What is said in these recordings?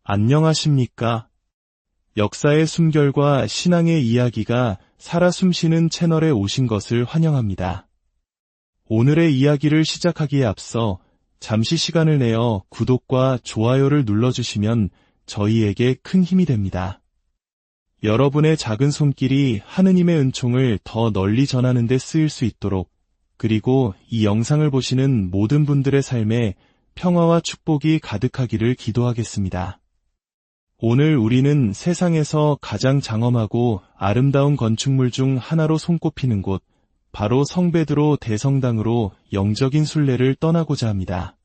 안녕하십니까? 역사의 숨결과 신앙의 이야기가 살아 숨쉬는 채널에 오신 것을 환영합니다. 오늘의 이야기를 시작하기에 앞서 잠시 시간을 내어 구독과 좋아요를 눌러주시면 저희에게 큰 힘이 됩니다. 여러분의 작은 손길이 하느님의 은총을 더 널리 전하는 데 쓰일 수 있도록, 그리고 이 영상을 보시는 모든 분들의 삶에 평화와 축복이 가득하기를 기도하겠습니다. 오늘 우리는 세상에서 가장 장엄하고 아름다운 건축물 중 하나로 손꼽히는 곳, 바로 성베드로 대성당으로 영적인 순례를 떠나고자 합니다.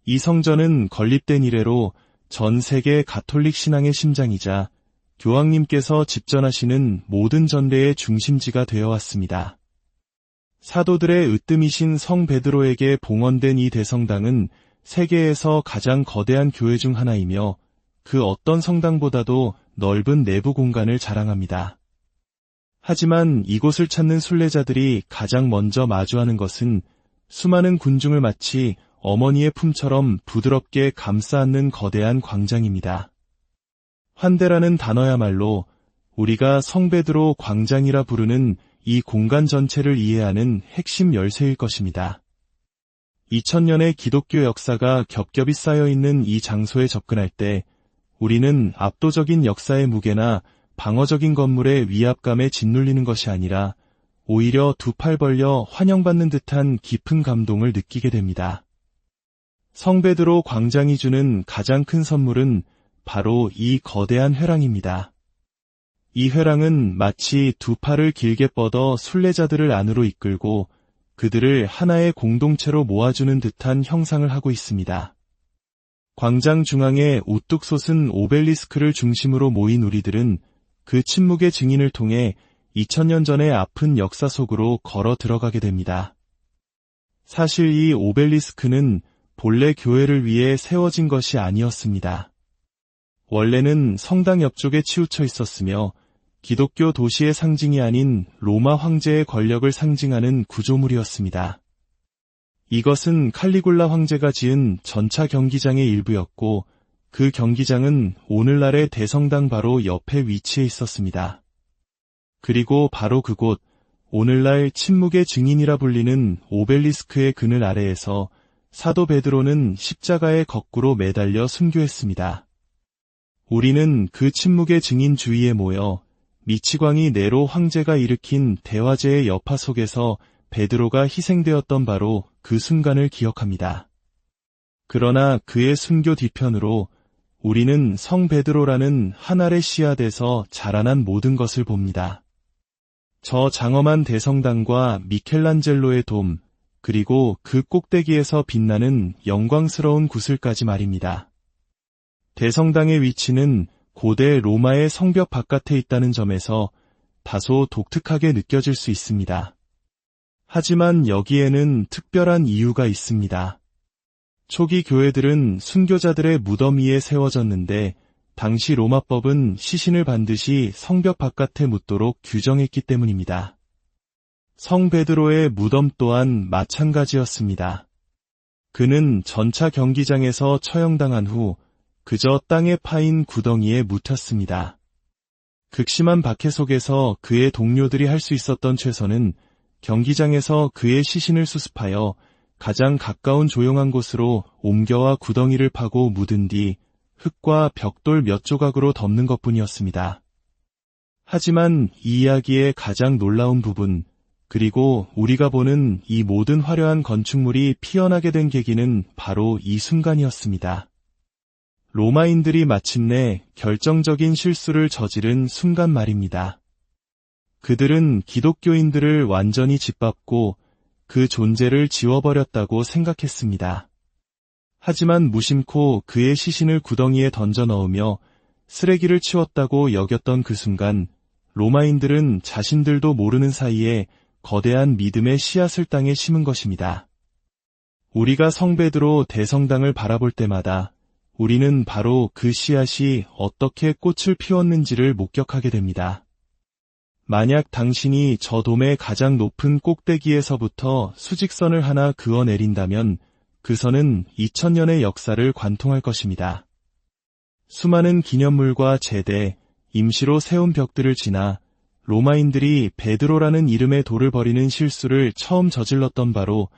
이 성전은 건립된 이래로 전 세계 가톨릭 신앙의 심장이자 교황님께서 집전하시는 모든 전례의 중심지가 되어 왔습니다. 사도들의 으뜸이신 성 베드로에게 봉헌된 이 대성당은 세계에서 가장 거대한 교회 중 하나이며 그 어떤 성당보다도 넓은 내부 공간을 자랑합니다. 하지만 이곳을 찾는 순례자들이 가장 먼저 마주하는 것은 수많은 군중을 마치 어머니의 품처럼 부드럽게 감싸 안는 거대한 광장입니다. 환대라는 단어야말로 우리가 성베드로 광장이라 부르는 이 공간 전체를 이해하는 핵심 열쇠일 것입니다. 2000년의 기독교 역사가 겹겹이 쌓여있는 이 장소에 접근할 때 우리는 압도적인 역사의 무게나 방어적인 건물의 위압감에 짓눌리는 것이 아니라 오히려 두 팔 벌려 환영받는 듯한 깊은 감동을 느끼게 됩니다. 성베드로 광장이 주는 가장 큰 선물은 바로 이 거대한 회랑입니다. 이 회랑은 마치 두 팔을 길게 뻗어 순례자들을 안으로 이끌고 그들을 하나의 공동체로 모아주는 듯한 형상을 하고 있습니다. 광장 중앙에 우뚝 솟은 오벨리스크를 중심으로 모인 우리들은 그 침묵의 증인을 통해 2000년 전의 아픈 역사 속으로 걸어 들어가게 됩니다. 사실 이 오벨리스크는 본래 교회를 위해 세워진 것이 아니었습니다. 원래는 성당 옆쪽에 치우쳐 있었으며 기독교 도시의 상징이 아닌 로마 황제의 권력을 상징하는 구조물이었습니다. 이것은 칼리굴라 황제가 지은 전차 경기장의 일부였고 그 경기장은 오늘날의 대성당 바로 옆에 위치해 있었습니다. 그리고 바로 그곳, 오늘날 침묵의 증인이라 불리는 오벨리스크의 그늘 아래에서 사도 베드로는 십자가에 거꾸로 매달려 순교했습니다. 우리는 그 침묵의 증인 주위에 모여 미치광이 네로 황제가 일으킨 대화제의 여파 속에서 베드로가 희생되었던 바로 그 순간을 기억합니다. 그러나 그의 순교 뒤편으로 우리는 성 베드로라는 한 알의 씨앗에서 자라난 모든 것을 봅니다. 저 장엄한 대성당과 미켈란젤로의 돔, 그리고 그 꼭대기에서 빛나는 영광스러운 구슬까지 말입니다. 대성당의 위치는 고대 로마의 성벽 바깥에 있다는 점에서 다소 독특하게 느껴질 수 있습니다. 하지만 여기에는 특별한 이유가 있습니다. 초기 교회들은 순교자들의 무덤 위에 세워졌는데 당시 로마법은 시신을 반드시 성벽 바깥에 묻도록 규정했기 때문입니다. 성 베드로의 무덤 또한 마찬가지였습니다. 그는 전차 경기장에서 처형당한 후 그저 땅에 파인 구덩이에 묻혔습니다. 극심한 박해 속에서 그의 동료들이 할 수 있었던 최선은 경기장에서 그의 시신을 수습하여 가장 가까운 조용한 곳으로 옮겨와 구덩이를 파고 묻은 뒤 흙과 벽돌 몇 조각으로 덮는 것뿐이었습니다. 하지만 이 이야기의 가장 놀라운 부분, 그리고 우리가 보는 이 모든 화려한 건축물이 피어나게 된 계기는 바로 이 순간이었습니다. 로마인들이 마침내 결정적인 실수를 저지른 순간 말입니다. 그들은 기독교인들을 완전히 짓밟고 그 존재를 지워버렸다고 생각했습니다. 하지만 무심코 그의 시신을 구덩이에 던져 넣으며 쓰레기를 치웠다고 여겼던 그 순간 로마인들은 자신들도 모르는 사이에 거대한 믿음의 씨앗을 땅에 심은 것입니다. 우리가 성베드로 대성당을 바라볼 때마다 우리는 바로 그 씨앗이 어떻게 꽃을 피웠는지를 목격하게 됩니다. 만약 당신이 저 돔의 가장 높은 꼭대기에서부터 수직선을 하나 그어내린다면 그 선은 2000년의 역사를 관통할 것입니다. 수많은 기념물과 제대, 임시로 세운 벽들을 지나 로마인들이 베드로라는 이름의 돌을 버리는 실수를 처음 저질렀던 바로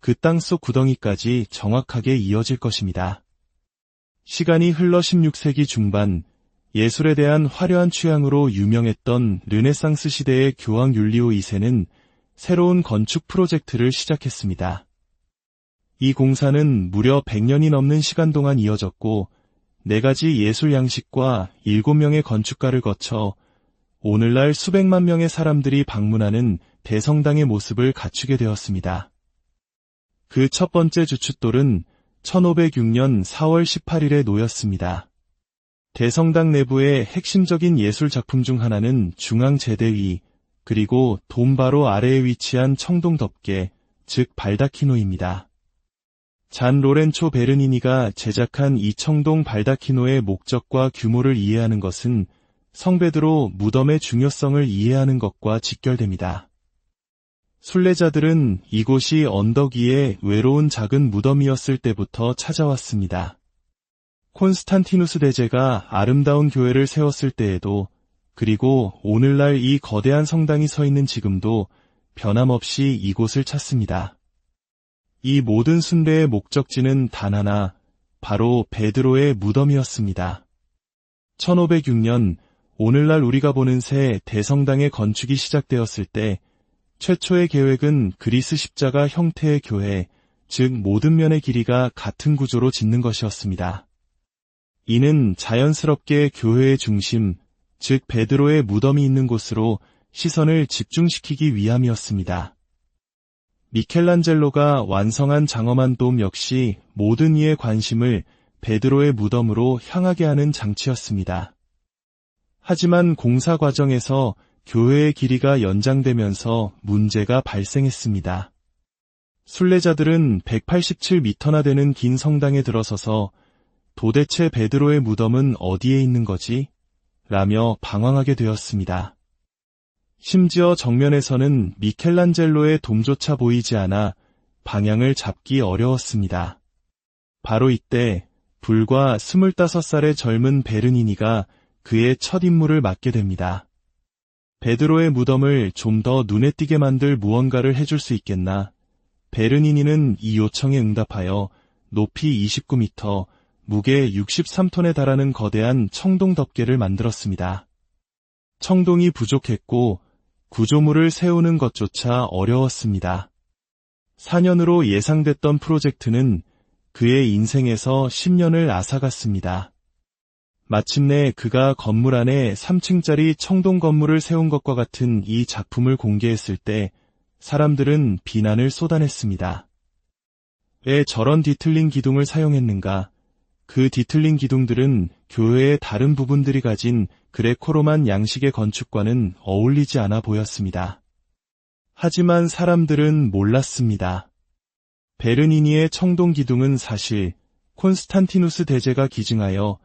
그 땅속 구덩이까지 정확하게 이어질 것입니다. 시간이 흘러 16세기 중반, 예술에 대한 화려한 취향으로 유명했던 르네상스 시대의 교황 율리오 2세는 새로운 건축 프로젝트를 시작했습니다. 이 공사는 무려 100년이 넘는 시간 동안 이어졌고 4가지 예술 양식과 7명의 건축가를 거쳐 오늘날 수백만 명의 사람들이 방문하는 대성당의 모습을 갖추게 되었습니다. 그 첫 번째 주춧돌은 1506년 4월 18일에 놓였습니다. 대성당 내부의 핵심적인 예술 작품 중 하나는 중앙 제대 위, 그리고 돔 바로 아래에 위치한 청동 덮개, 즉 발다키노입니다. 잔 로렌초 베르니니가 제작한 이 청동 발다키노의 목적과 규모를 이해하는 것은 성베드로 무덤의 중요성을 이해하는 것과 직결됩니다. 순례자들은 이곳이 언덕 위에 외로운 작은 무덤이었을 때부터 찾아왔습니다. 콘스탄티누스 대제가 아름다운 교회를 세웠을 때에도, 그리고 오늘날 이 거대한 성당이 서 있는 지금도 변함없이 이곳을 찾습니다. 이 모든 순례의 목적지는 단 하나, 바로 베드로의 무덤이었습니다. 1506년, 오늘날 우리가 보는 새 대성당의 건축이 시작되었을 때 최초의 계획은 그리스 십자가 형태의 교회, 즉 모든 면의 길이가 같은 구조로 짓는 것이었습니다. 이는 자연스럽게 교회의 중심, 즉 베드로의 무덤이 있는 곳으로 시선을 집중시키기 위함이었습니다. 미켈란젤로가 완성한 장엄한 돔 역시 모든 이의 관심을 베드로의 무덤으로 향하게 하는 장치였습니다. 하지만 공사 과정에서 교회의 길이가 연장되면서 문제가 발생했습니다. 순례자들은 187m나 되는 긴 성당에 들어서서 도대체 베드로의 무덤은 어디에 있는 거지? 라며 방황하게 되었습니다. 심지어 정면에서는 미켈란젤로의 돔조차 보이지 않아 방향을 잡기 어려웠습니다. 바로 이때 불과 25살의 젊은 베르니니가 그의 첫 임무를 맡게 됩니다. 베드로의 무덤을 좀 더 눈에 띄게 만들 무언가를 해줄 수 있겠나? 베르니니는 이 요청에 응답하여 높이 29m, 무게 63톤에 달하는 거대한 청동 덮개를 만들었습니다. 청동이 부족했고 구조물을 세우는 것조차 어려웠습니다. 4년으로 예상됐던 프로젝트는 그의 인생에서 10년을 앗아갔습니다. 마침내 그가 건물 안에 3층짜리 청동 건물을 세운 것과 같은 이 작품을 공개했을 때 사람들은 비난을 쏟아냈습니다. 왜 저런 뒤틀린 기둥을 사용했는가? 그 뒤틀린 기둥들은 교회의 다른 부분들이 가진 그레코로만 양식의 건축과는 어울리지 않아 보였습니다. 하지만 사람들은 몰랐습니다. 베르니니의 청동 기둥은 사실 콘스탄티누스 대제가 기증하여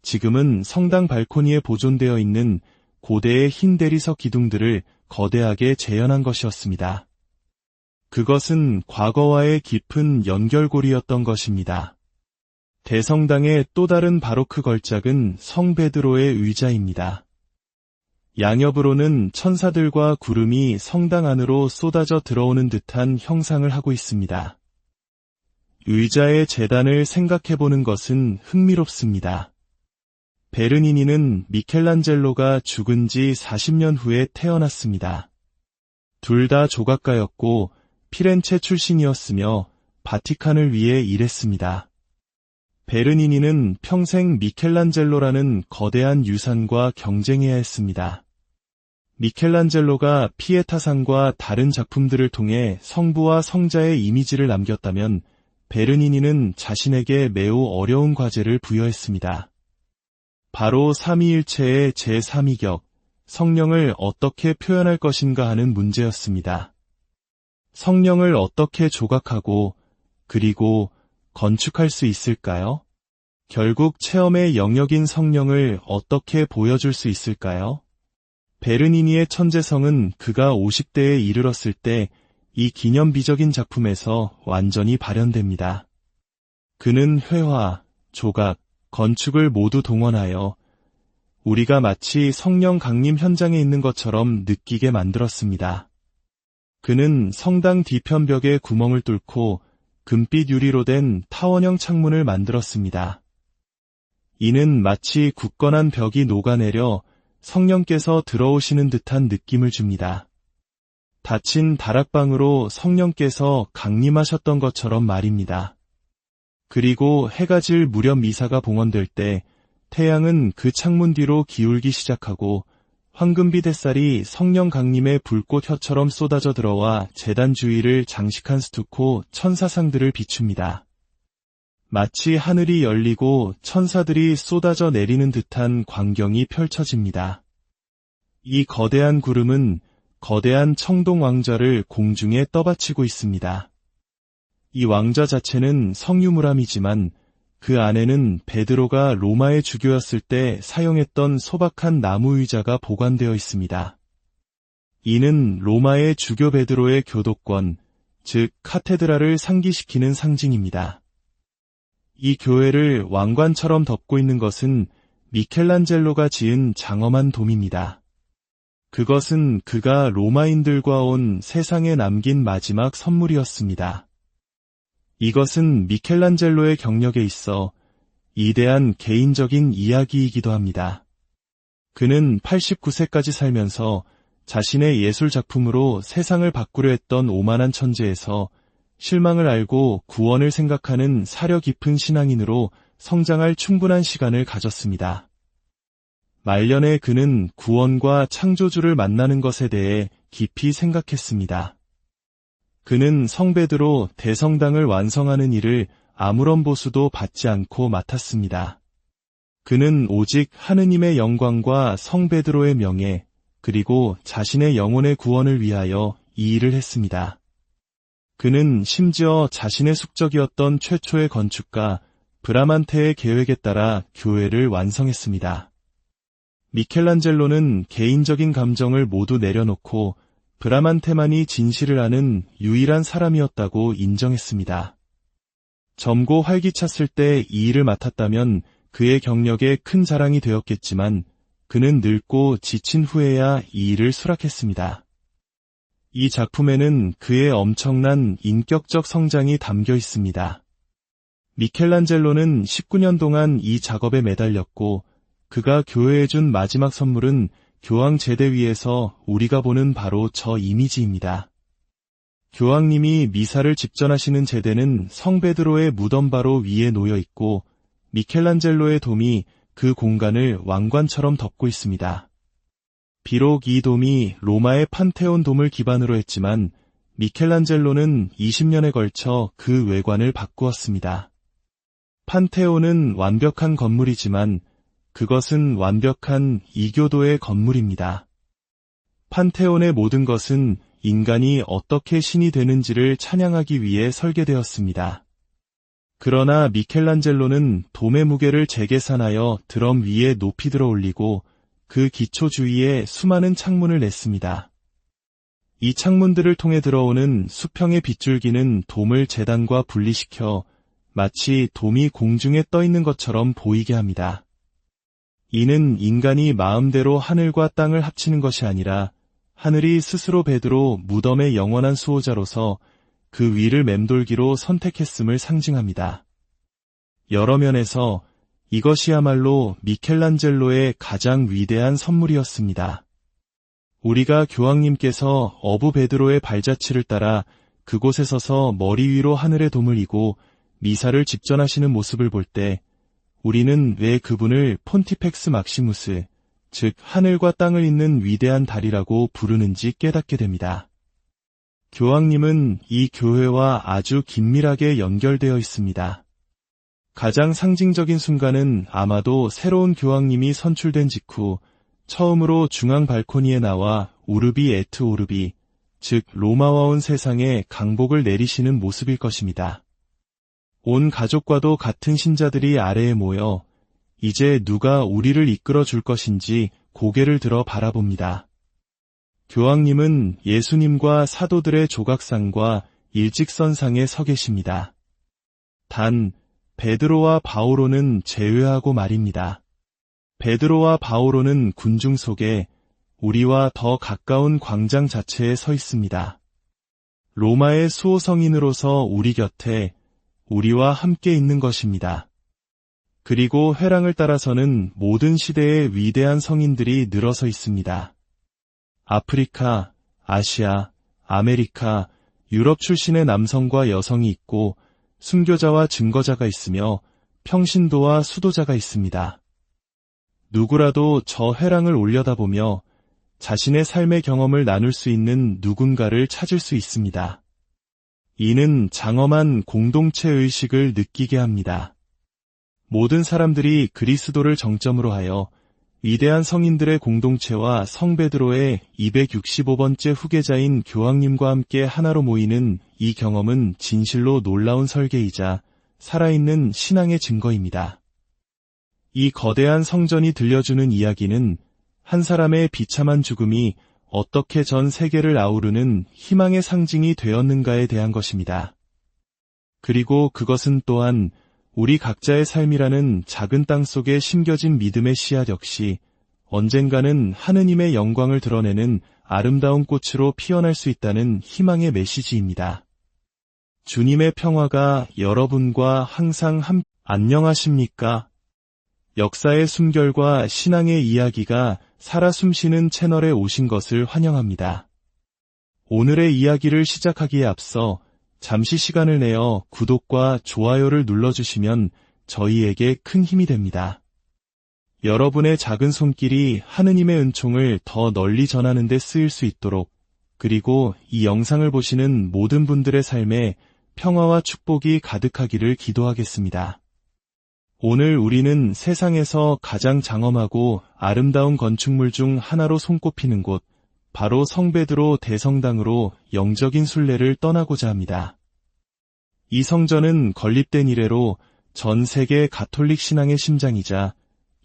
지금은 성당 발코니에 보존되어 있는 고대의 흰 대리석 기둥들을 거대하게 재현한 것이었습니다. 그것은 과거와의 깊은 연결고리였던 것입니다. 대성당의 또 다른 바로크 걸작은 성 베드로의 의자입니다. 양옆으로는 천사들과 구름이 성당 안으로 쏟아져 들어오는 듯한 형상을 하고 있습니다. 의자의 재단을 생각해보는 것은 흥미롭습니다. 베르니니는 미켈란젤로가 죽은 지 40년 후에 태어났습니다. 둘 다 조각가였고 피렌체 출신이었으며 바티칸을 위해 일했습니다. 베르니니는 평생 미켈란젤로라는 거대한 유산과 경쟁해야 했습니다. 미켈란젤로가 피에타상과 다른 작품들을 통해 성부와 성자의 이미지를 남겼다면 베르니니는 자신에게 매우 어려운 과제를 부여했습니다. 바로 삼위일체의 제3위격, 성령을 어떻게 표현할 것인가 하는 문제였습니다. 성령을 어떻게 조각하고 그리고 건축할 수 있을까요? 결국 체험의 영역인 성령을 어떻게 보여줄 수 있을까요? 베르니니의 천재성은 그가 50대에 이르렀을 때 이 기념비적인 작품에서 완전히 발현됩니다. 그는 회화, 조각, 건축을 모두 동원하여 우리가 마치 성령 강림 현장에 있는 것처럼 느끼게 만들었습니다. 그는 성당 뒤편 벽에 구멍을 뚫고 금빛 유리로 된 타원형 창문을 만들었습니다. 이는 마치 굳건한 벽이 녹아내려 성령께서 들어오시는 듯한 느낌을 줍니다. 닫힌 다락방으로 성령께서 강림하셨던 것처럼 말입니다. 그리고 해가 질 무렵 미사가 봉헌될 때 태양은 그 창문 뒤로 기울기 시작하고 황금빛 햇살이 성령 강림의 불꽃 혀처럼 쏟아져 들어와 제단 주위를 장식한 스투코 천사상들을 비춥니다. 마치 하늘이 열리고 천사들이 쏟아져 내리는 듯한 광경이 펼쳐집니다. 이 거대한 구름은 거대한 청동 왕좌를 공중에 떠받치고 있습니다. 이 왕좌 자체는 성유물함이지만 그 안에는 베드로가 로마의 주교였을 때 사용했던 소박한 나무 의자가 보관되어 있습니다. 이는 로마의 주교 베드로의 교도권, 즉 카테드라를 상기시키는 상징입니다. 이 교회를 왕관처럼 덮고 있는 것은 미켈란젤로가 지은 장엄한 돔입니다. 그것은 그가 로마인들과 온 세상에 남긴 마지막 선물이었습니다. 이것은 미켈란젤로의 경력에 있어 이대한 개인적인 이야기이기도 합니다. 그는 89세까지 살면서 자신의 예술 작품으로 세상을 바꾸려 했던 오만한 천재에서 실망을 알고 구원을 생각하는 사려 깊은 신앙인으로 성장할 충분한 시간을 가졌습니다. 말년에 그는 구원과 창조주를 만나는 것에 대해 깊이 생각했습니다. 그는 성베드로 대성당을 완성하는 일을 아무런 보수도 받지 않고 맡았습니다. 그는 오직 하느님의 영광과 성베드로의 명예, 그리고 자신의 영혼의 구원을 위하여 이 일을 했습니다. 그는 심지어 자신의 숙적이었던 최초의 건축가 브라만테의 계획에 따라 교회를 완성했습니다. 미켈란젤로는 개인적인 감정을 모두 내려놓고 브라만테만이 진실을 아는 유일한 사람이었다고 인정했습니다. 젊고 활기찼을 때 이 일을 맡았다면 그의 경력에 큰 자랑이 되었겠지만 그는 늙고 지친 후에야 이 일을 수락했습니다. 이 작품에는 그의 엄청난 인격적 성장이 담겨 있습니다. 미켈란젤로는 19년 동안 이 작업에 매달렸고 그가 교회에 준 마지막 선물은 교황 제대 위에서 우리가 보는 바로 저 이미지입니다. 교황님이 미사를 집전하시는 제대는 성베드로의 무덤 바로 위에 놓여 있고 미켈란젤로의 돔이 그 공간을 왕관처럼 덮고 있습니다. 비록 이 돔이 로마의 판테온 돔을 기반으로 했지만 미켈란젤로는 20년에 걸쳐 그 외관을 바꾸었습니다. 판테온은 완벽한 건물이지만 그것은 완벽한 이교도의 건물입니다. 판테온의 모든 것은 인간이 어떻게 신이 되는지를 찬양하기 위해 설계되었습니다. 그러나 미켈란젤로는 돔의 무게를 재계산하여 드럼 위에 높이 들어 올리고 그 기초 주위에 수많은 창문을 냈습니다. 이 창문들을 통해 들어오는 수평의 빗줄기는 돔을 제단과 분리시켜 마치 돔이 공중에 떠 있는 것처럼 보이게 합니다. 이는 인간이 마음대로 하늘과 땅을 합치는 것이 아니라 하늘이 스스로 베드로 무덤의 영원한 수호자로서 그 위를 맴돌기로 선택했음을 상징합니다. 여러 면에서 이것이야말로 미켈란젤로의 가장 위대한 선물이었습니다. 우리가 교황님께서 어부 베드로의 발자취를 따라 그곳에 서서 머리 위로 하늘의 돔을 이고 미사를 집전하시는 모습을 볼 때 우리는 왜 그분을 폰티펙스 막시무스, 즉 하늘과 땅을 잇는 위대한 달이라고 부르는지 깨닫게 됩니다. 교황님은 이 교회와 아주 긴밀하게 연결되어 있습니다. 가장 상징적인 순간은 아마도 새로운 교황님이 선출된 직후 처음으로 중앙 발코니에 나와 우르비 에트 오르비, 즉 로마와 온 세상에 강복을 내리시는 모습일 것입니다. 온 가족과도 같은 신자들이 아래에 모여 이제 누가 우리를 이끌어 줄 것인지 고개를 들어 바라봅니다. 교황님은 예수님과 사도들의 조각상과 일직선상에 서 계십니다. 단, 베드로와 바오로는 제외하고 말입니다. 베드로와 바오로는 군중 속에 우리와 더 가까운 광장 자체에 서 있습니다. 로마의 수호성인으로서 우리 곁에 우리와 함께 있는 것입니다. 그리고 회랑을 따라서는 모든 시대의 위대한 성인들이 늘어서 있습니다. 아프리카, 아시아, 아메리카, 유럽 출신의 남성과 여성이 있고 순교자와 증거자가 있으며 평신도와 수도자가 있습니다. 누구라도 저 회랑을 올려다보며 자신의 삶의 경험을 나눌 수 있는 누군가를 찾을 수 있습니다. 이는 장엄한 공동체 의식을 느끼게 합니다. 모든 사람들이 그리스도를 정점으로 하여 위대한 성인들의 공동체와 성 베드로의 265번째 후계자인 교황님과 함께 하나로 모이는 이 경험은 진실로 놀라운 설계이자 살아있는 신앙의 증거입니다. 이 거대한 성전이 들려주는 이야기는 한 사람의 비참한 죽음이 어떻게 전 세계를 아우르는 희망의 상징이 되었는가에 대한 것입니다. 그리고 그것은 또한 우리 각자의 삶이라는 작은 땅 속에 심겨진 믿음의 씨앗 역시 언젠가는 하느님의 영광을 드러내는 아름다운 꽃으로 피어날 수 있다는 희망의 메시지입니다. 주님의 평화가 여러분과 항상 안녕하십니까? 역사의 숨결과 신앙의 이야기가 살아 숨쉬는 채널에 오신 것을 환영합니다. 오늘의 이야기를 시작하기에 앞서 잠시 시간을 내어 구독과 좋아요를 눌러주시면 저희에게 큰 힘이 됩니다. 여러분의 작은 손길이 하느님의 은총을 더 널리 전하는 데 쓰일 수 있도록, 그리고 이 영상을 보시는 모든 분들의 삶에 평화와 축복이 가득하기를 기도하겠습니다. 오늘 우리는 세상에서 가장 장엄하고 아름다운 건축물 중 하나로 손꼽히는 곳, 바로 성 베드로 대성당으로 영적인 순례를 떠나고자 합니다. 이 성전은 건립된 이래로 전 세계 가톨릭 신앙의 심장이자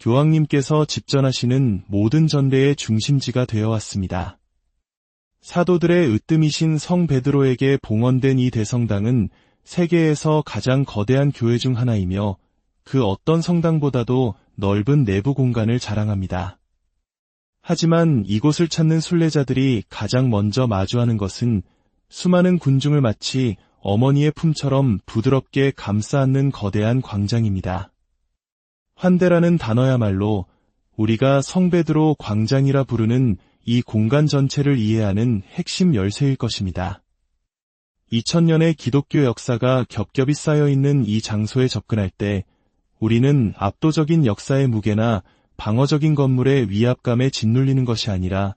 교황님께서 집전하시는 모든 전례의 중심지가 되어 왔습니다. 사도들의 으뜸이신 성 베드로에게 봉헌된 이 대성당은 세계에서 가장 거대한 교회 중 하나이며 그 어떤 성당보다도 넓은 내부 공간을 자랑합니다. 하지만 이곳을 찾는 순례자들이 가장 먼저 마주하는 것은 수많은 군중을 마치 어머니의 품처럼 부드럽게 감싸 안는 거대한 광장입니다. 환대라는 단어야말로 우리가 성 베드로 광장이라 부르는 이 공간 전체를 이해하는 핵심 열쇠일 것입니다. 2000년의 기독교 역사가 겹겹이 쌓여있는 이 장소에 접근할 때 우리는 압도적인 역사의 무게나 방어적인 건물의 위압감에 짓눌리는 것이 아니라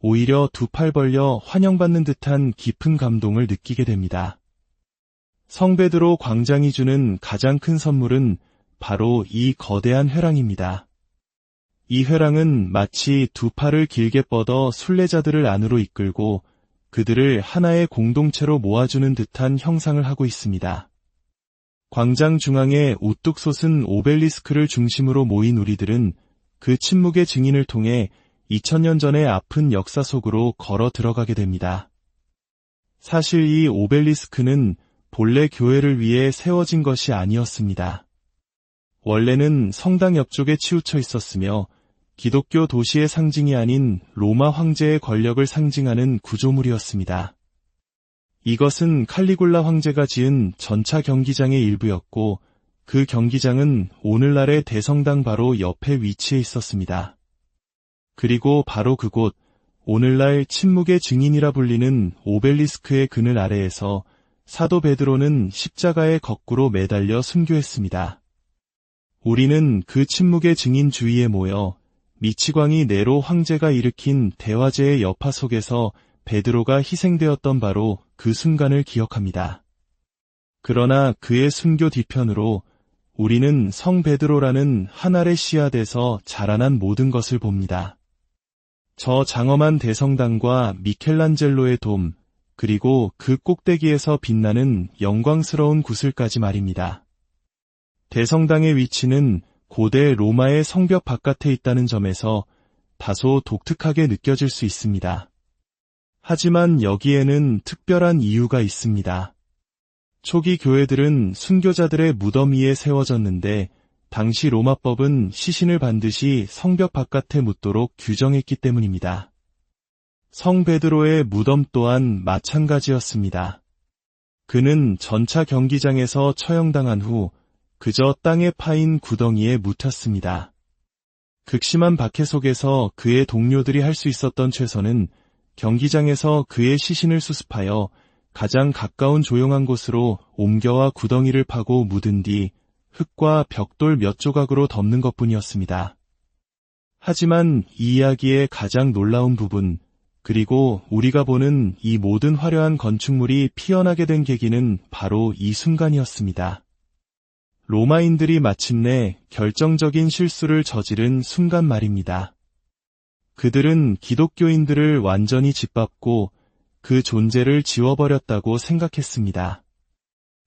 오히려 두 팔 벌려 환영받는 듯한 깊은 감동을 느끼게 됩니다. 성 베드로 광장이 주는 가장 큰 선물은 바로 이 거대한 회랑입니다. 이 회랑은 마치 두 팔을 길게 뻗어 순례자들을 안으로 이끌고 그들을 하나의 공동체로 모아주는 듯한 형상을 하고 있습니다. 광장 중앙에 우뚝 솟은 오벨리스크를 중심으로 모인 우리들은 그 침묵의 증인을 통해 2000년 전의 아픈 역사 속으로 걸어 들어가게 됩니다. 사실 이 오벨리스크는 본래 교회를 위해 세워진 것이 아니었습니다. 원래는 성당 옆쪽에 치우쳐 있었으며 기독교 도시의 상징이 아닌 로마 황제의 권력을 상징하는 구조물이었습니다. 이것은 칼리굴라 황제가 지은 전차 경기장의 일부였고 그 경기장은 오늘날의 대성당 바로 옆에 위치해 있었습니다. 그리고 바로 그곳, 오늘날 침묵의 증인이라 불리는 오벨리스크의 그늘 아래에서 사도 베드로는 십자가에 거꾸로 매달려 순교했습니다. 우리는 그 침묵의 증인 주위에 모여 미치광이 네로 황제가 일으킨 대화제의 여파 속에서 베드로가 희생되었던 바로 그 순간을 기억합니다. 그러나 그의 순교 뒤편으로 우리는 성 베드로라는 한 알의 씨앗에서 자라난 모든 것을 봅니다. 저 장엄한 대성당과 미켈란젤로의 돔, 그리고 그 꼭대기에서 빛나는 영광스러운 구슬까지 말입니다. 대성당의 위치는 고대 로마의 성벽 바깥에 있다는 점에서 다소 독특하게 느껴질 수 있습니다. 하지만 여기에는 특별한 이유가 있습니다. 초기 교회들은 순교자들의 무덤 위에 세워졌는데 당시 로마법은 시신을 반드시 성벽 바깥에 묻도록 규정했기 때문입니다. 성 베드로의 무덤 또한 마찬가지였습니다. 그는 전차 경기장에서 처형당한 후 그저 땅에 파인 구덩이에 묻혔습니다. 극심한 박해 속에서 그의 동료들이 할 수 있었던 최선은 경기장에서 그의 시신을 수습하여 가장 가까운 조용한 곳으로 옮겨와 구덩이를 파고 묻은 뒤 흙과 벽돌 몇 조각으로 덮는 것뿐이었습니다. 하지만 이 이야기의 가장 놀라운 부분, 그리고 우리가 보는 이 모든 화려한 건축물이 피어나게 된 계기는 바로 이 순간이었습니다. 로마인들이 마침내 결정적인 실수를 저지른 순간 말입니다. 그들은 기독교인들을 완전히 짓밟고 그 존재를 지워버렸다고 생각했습니다.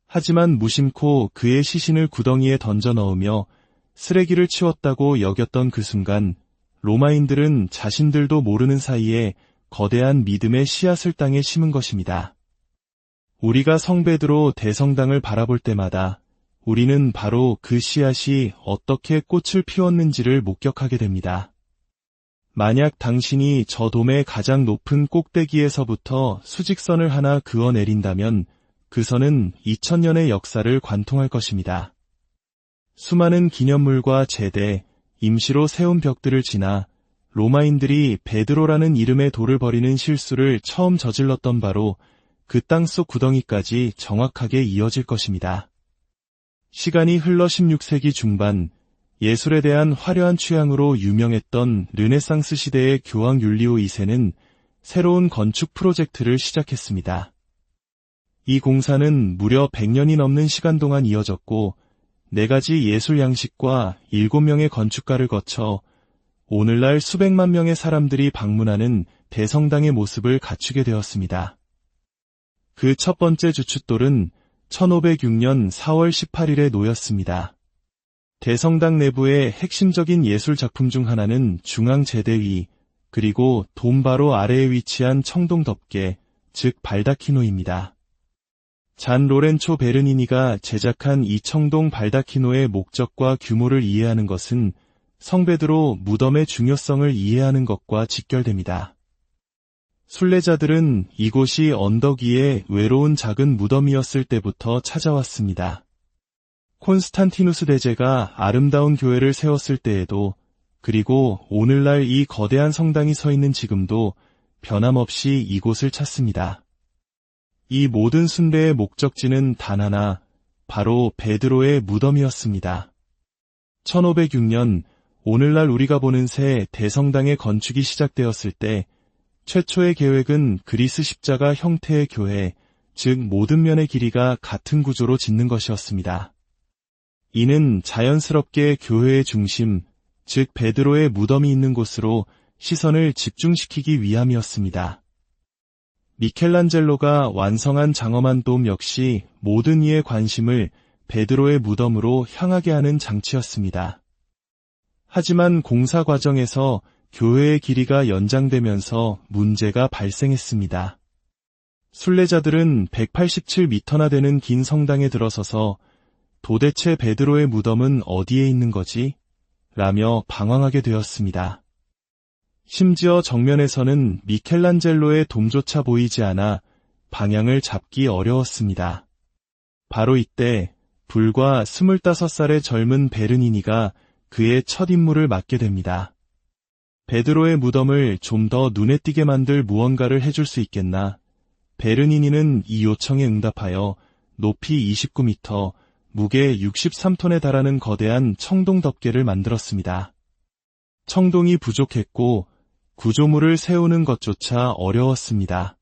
하지만 무심코 그의 시신을 구덩이에 던져 넣으며 쓰레기를 치웠다고 여겼던 그 순간 로마인들은 자신들도 모르는 사이에 거대한 믿음의 씨앗을 땅에 심은 것입니다. 우리가 성 베드로 대성당을 바라볼 때마다 우리는 바로 그 씨앗이 어떻게 꽃을 피웠는지를 목격하게 됩니다. 만약 당신이 저 돔의 가장 높은 꼭대기에서부터 수직선을 하나 그어 내린다면 그 선은 2000년의 역사를 관통할 것입니다. 수많은 기념물과 제대, 임시로 세운 벽들을 지나 로마인들이 베드로라는 이름의 돌을 버리는 실수를 처음 저질렀던 바로 그 땅속 구덩이까지 정확하게 이어질 것입니다. 시간이 흘러 16세기 중반, 예술에 대한 화려한 취향으로 유명했던 르네상스 시대의 교황 율리오 2세는 새로운 건축 프로젝트를 시작했습니다. 이 공사는 무려 100년이 넘는 시간 동안 이어졌고 4가지 예술 양식과 7명의 건축가를 거쳐 오늘날 수백만 명의 사람들이 방문하는 대성당의 모습을 갖추게 되었습니다. 그 첫 번째 주춧돌은 1506년 4월 18일에 놓였습니다. 대성당 내부의 핵심적인 예술 작품 중 하나는 중앙 제대 위, 그리고 돔 바로 아래에 위치한 청동 덮개, 즉 발다키노입니다. 잔 로렌초 베르니니가 제작한 이 청동 발다키노의 목적과 규모를 이해하는 것은 성 베드로 무덤의 중요성을 이해하는 것과 직결됩니다. 순례자들은 이곳이 언덕 위에 외로운 작은 무덤이었을 때부터 찾아왔습니다. 콘스탄티누스 대제가 아름다운 교회를 세웠을 때에도, 그리고 오늘날 이 거대한 성당이 서 있는 지금도 변함없이 이곳을 찾습니다. 이 모든 순례의 목적지는 단 하나, 바로 베드로의 무덤이었습니다. 1506년, 오늘날 우리가 보는 새 대성당의 건축이 시작되었을 때 최초의 계획은 그리스 십자가 형태의 교회, 즉 모든 면의 길이가 같은 구조로 짓는 것이었습니다. 이는 자연스럽게 교회의 중심, 즉 베드로의 무덤이 있는 곳으로 시선을 집중시키기 위함이었습니다. 미켈란젤로가 완성한 장엄한 돔 역시 모든 이의 관심을 베드로의 무덤으로 향하게 하는 장치였습니다. 하지만 공사 과정에서 교회의 길이가 연장되면서 문제가 발생했습니다. 순례자들은 187m나 되는 긴 성당에 들어서서 도대체 베드로의 무덤은 어디에 있는 거지? 라며 방황하게 되었습니다. 심지어 정면에서는 미켈란젤로의 돔조차 보이지 않아 방향을 잡기 어려웠습니다. 바로 이때 불과 25살의 젊은 베르니니가 그의 첫 임무를 맡게 됩니다. 베드로의 무덤을 좀 더 눈에 띄게 만들 무언가를 해줄 수 있겠나? 베르니니는 이 요청에 응답하여 높이 29m, 무게 63톤에 달하는 거대한 청동 덮개를 만들었습니다. 청동이 부족했고 구조물을 세우는 것조차 어려웠습니다.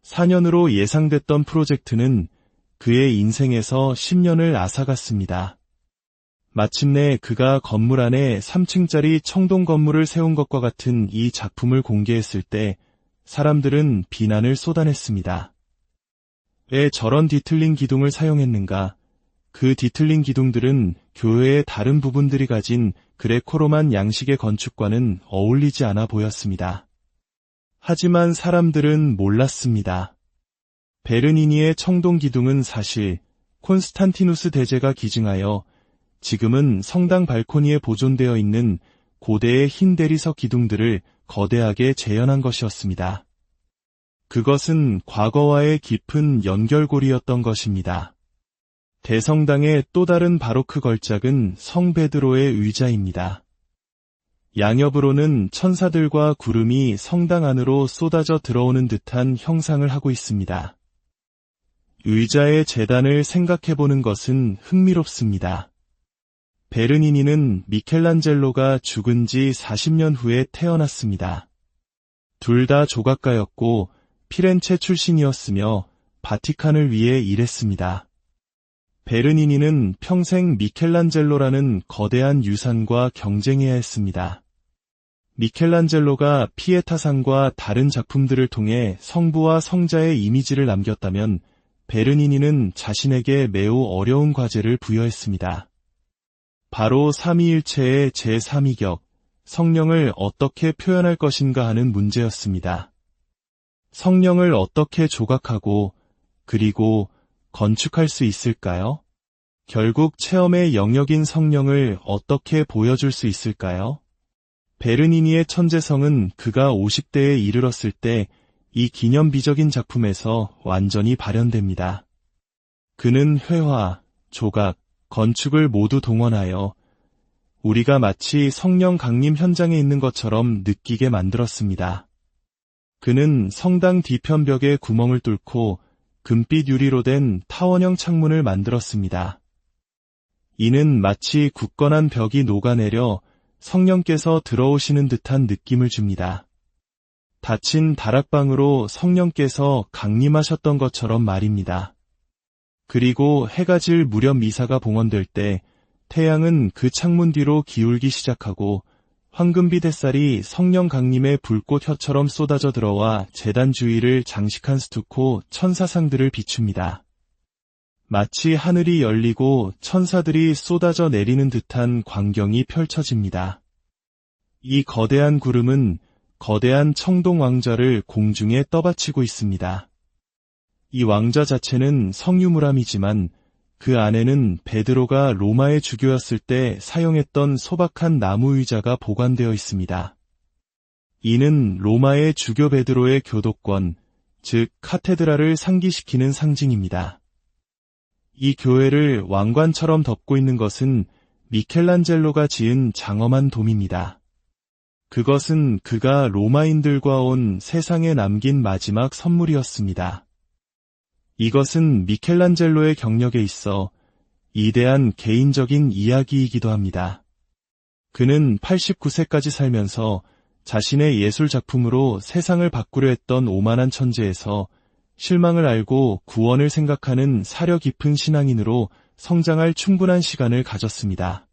4년으로 예상됐던 프로젝트는 그의 인생에서 10년을 앗아갔습니다. 마침내 그가 건물 안에 3층짜리 청동 건물을 세운 것과 같은 이 작품을 공개했을 때 사람들은 비난을 쏟아냈습니다. 왜 저런 뒤틀린 기둥을 사용했는가? 그 뒤틀린 기둥들은 교회의 다른 부분들이 가진 그레코로만 양식의 건축과는 어울리지 않아 보였습니다. 하지만 사람들은 몰랐습니다. 베르니니의 청동기둥은 사실 콘스탄티누스 대제가 기증하여 지금은 성당 발코니에 보존되어 있는 고대의 흰 대리석 기둥들을 거대하게 재현한 것이었습니다. 그것은 과거와의 깊은 연결고리였던 것입니다. 대성당의 또 다른 바로크 걸작은 성 베드로의 의자입니다. 양옆으로는 천사들과 구름이 성당 안으로 쏟아져 들어오는 듯한 형상을 하고 있습니다. 의자의 재단을 생각해보는 것은 흥미롭습니다. 베르니니는 미켈란젤로가 죽은 지 40년 후에 태어났습니다. 둘 다 조각가였고 피렌체 출신이었으며 바티칸을 위해 일했습니다. 베르니니는 평생 미켈란젤로라는 거대한 유산과 경쟁해야 했습니다. 미켈란젤로가 피에타상과 다른 작품들을 통해 성부와 성자의 이미지를 남겼다면 베르니니는 자신에게 매우 어려운 과제를 부여했습니다. 바로 삼위일체의 제3위격, 성령을 어떻게 표현할 것인가 하는 문제였습니다. 성령을 어떻게 조각하고 그리고 건축할 수 있을까요? 결국 체험의 영역인 성령을 어떻게 보여줄 수 있을까요? 베르니니의 천재성은 그가 50대에 이르렀을 때 이 기념비적인 작품에서 완전히 발현됩니다. 그는 회화, 조각, 건축을 모두 동원하여 우리가 마치 성령 강림 현장에 있는 것처럼 느끼게 만들었습니다. 그는 성당 뒤편벽에 구멍을 뚫고 금빛 유리로 된 타원형 창문을 만들었습니다. 이는 마치 굳건한 벽이 녹아내려 성령께서 들어오시는 듯한 느낌을 줍니다. 닫힌 다락방으로 성령께서 강림하셨던 것처럼 말입니다. 그리고 해가 질 무렵 미사가 봉헌될 때 태양은 그 창문 뒤로 기울기 시작하고 황금빛 햇살이 성령 강림의 불꽃 혀처럼 쏟아져 들어와 제단 주위를 장식한 스투코 천사상들을 비춥니다. 마치 하늘이 열리고 천사들이 쏟아져 내리는 듯한 광경이 펼쳐집니다. 이 거대한 구름은 거대한 청동 왕자를 공중에 떠받치고 있습니다. 이 왕자 자체는 성유물함이지만 그 안에는 베드로가 로마의 주교였을 때 사용했던 소박한 나무 의자가 보관되어 있습니다. 이는 로마의 주교 베드로의 교도권, 즉 카테드라를 상기시키는 상징입니다. 이 교회를 왕관처럼 덮고 있는 것은 미켈란젤로가 지은 장엄한 돔입니다. 그것은 그가 로마인들과 온 세상에 남긴 마지막 선물이었습니다. 이것은 미켈란젤로의 경력에 있어 이대한 개인적인 이야기이기도 합니다. 그는 89세까지 살면서 자신의 예술 작품으로 세상을 바꾸려 했던 오만한 천재에서 실망을 알고 구원을 생각하는 사려 깊은 신앙인으로 성장할 충분한 시간을 가졌습니다.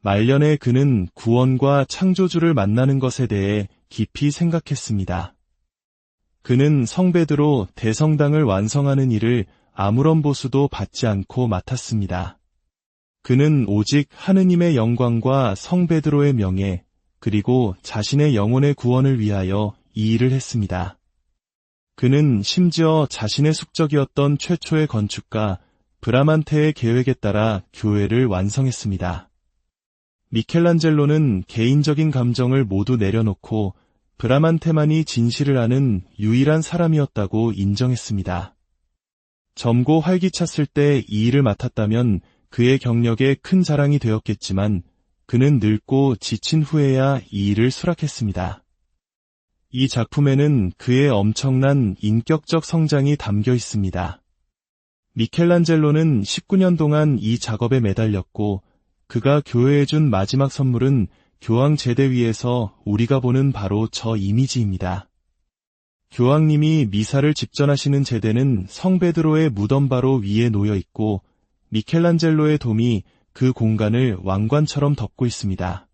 말년에 그는 구원과 창조주를 만나는 것에 대해 깊이 생각했습니다. 그는 성베드로 대성당을 완성하는 일을 아무런 보수도 받지 않고 맡았습니다. 그는 오직 하느님의 영광과 성베드로의 명예, 그리고 자신의 영혼의 구원을 위하여 이 일을 했습니다. 그는 심지어 자신의 숙적이었던 최초의 건축가 브라만테의 계획에 따라 교회를 완성했습니다. 미켈란젤로는 개인적인 감정을 모두 내려놓고 브라만테만이 진실을 아는 유일한 사람이었다고 인정했습니다. 젊고 활기찼을 때 이 일을 맡았다면 그의 경력에 큰 자랑이 되었겠지만 그는 늙고 지친 후에야 이 일을 수락했습니다. 이 작품에는 그의 엄청난 인격적 성장이 담겨 있습니다. 미켈란젤로는 19년 동안 이 작업에 매달렸고 그가 교회에 준 마지막 선물은 교황 제대 위에서 우리가 보는 바로 저 이미지입니다. 교황님이 미사를 집전하시는 제대는 성베드로의 무덤 바로 위에 놓여 있고 미켈란젤로의 돔이 그 공간을 왕관처럼 덮고 있습니다.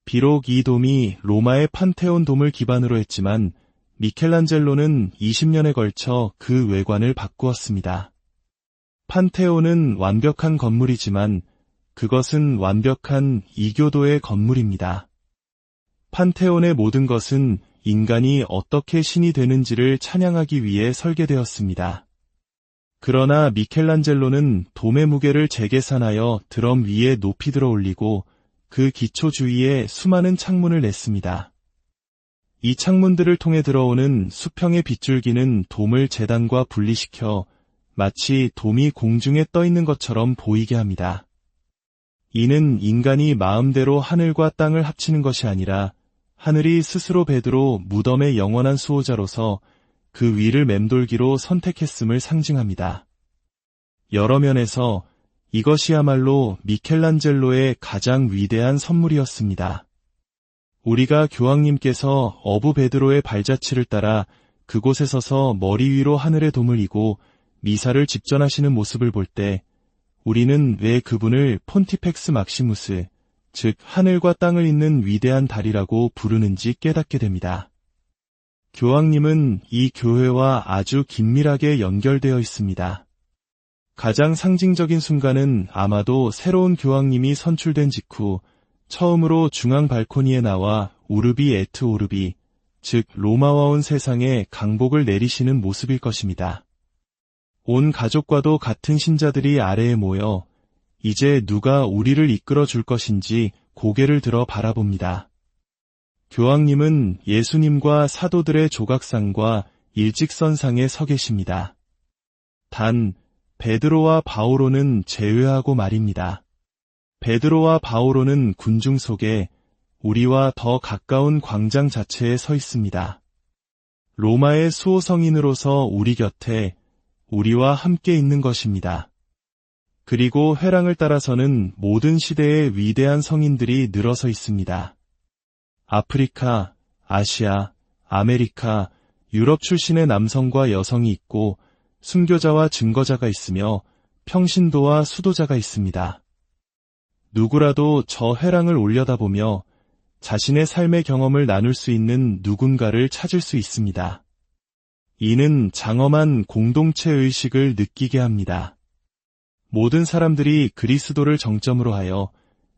비록 이 돔이 로마의 판테온 돔을 기반으로 했지만 미켈란젤로는 20년에 걸쳐 그 외관을 바꾸었습니다. 판테온은 완벽한 건물이지만 그것은 완벽한 이교도의 건물입니다. 판테온의 모든 것은 인간이 어떻게 신이 되는지를 찬양하기 위해 설계되었습니다. 그러나 미켈란젤로는 돔의 무게를 재계산하여 드럼 위에 높이 들어 올리고 그 기초 주위에 수많은 창문을 냈습니다. 이 창문들을 통해 들어오는 수평의 빗줄기는 돔을 재단과 분리시켜 마치 돔이 공중에 떠 있는 것처럼 보이게 합니다. 이는 인간이 마음대로 하늘과 땅을 합치는 것이 아니라 하늘이 스스로 베드로 무덤의 영원한 수호자로서 그 위를 맴돌기로 선택했음을 상징합니다. 여러 면에서 이것이야말로 미켈란젤로의 가장 위대한 선물이었습니다. 우리가 교황님께서 어부 베드로의 발자취를 따라 그곳에 서서 머리 위로 하늘의 돔을 이고 미사를 집전하시는 모습을 볼 때 우리는 왜 그분을 폰티펙스 막시무스, 즉 하늘과 땅을 잇는 위대한 달이라고 부르는지 깨닫게 됩니다. 교황님은 이 교회와 아주 긴밀하게 연결되어 있습니다. 가장 상징적인 순간은 아마도 새로운 교황님이 선출된 직후 처음으로 중앙 발코니에 나와 우르비 에트 오르비, 즉 로마와 온 세상에 강복을 내리시는 모습일 것입니다. 온 가족과도 같은 신자들이 아래에 모여 이제 누가 우리를 이끌어 줄 것인지 고개를 들어 바라봅니다. 교황님은 예수님과 사도들의 조각상과 일직선상에 서 계십니다. 단 베드로와 바오로는 제외하고 말입니다. 베드로와 바오로는 군중 속에 우리와 더 가까운 광장 자체에 서 있습니다. 로마의 수호성인으로서 우리 곁에 우리와 함께 있는 것입니다. 그리고 회랑을 따라서는 모든 시대의 위대한 성인들이 늘어서 있습니다. 아프리카, 아시아, 아메리카, 유럽 출신의 남성과 여성이 있고 순교자와 증거자가 있으며 평신도와 수도자가 있습니다. 누구라도 저 회랑을 올려다보며 자신의 삶의 경험을 나눌 수 있는 누군가를 찾을 수 있습니다. 이는 장엄한 공동체 의식을 느끼게 합니다. 모든 사람들이 그리스도를 정점으로 하여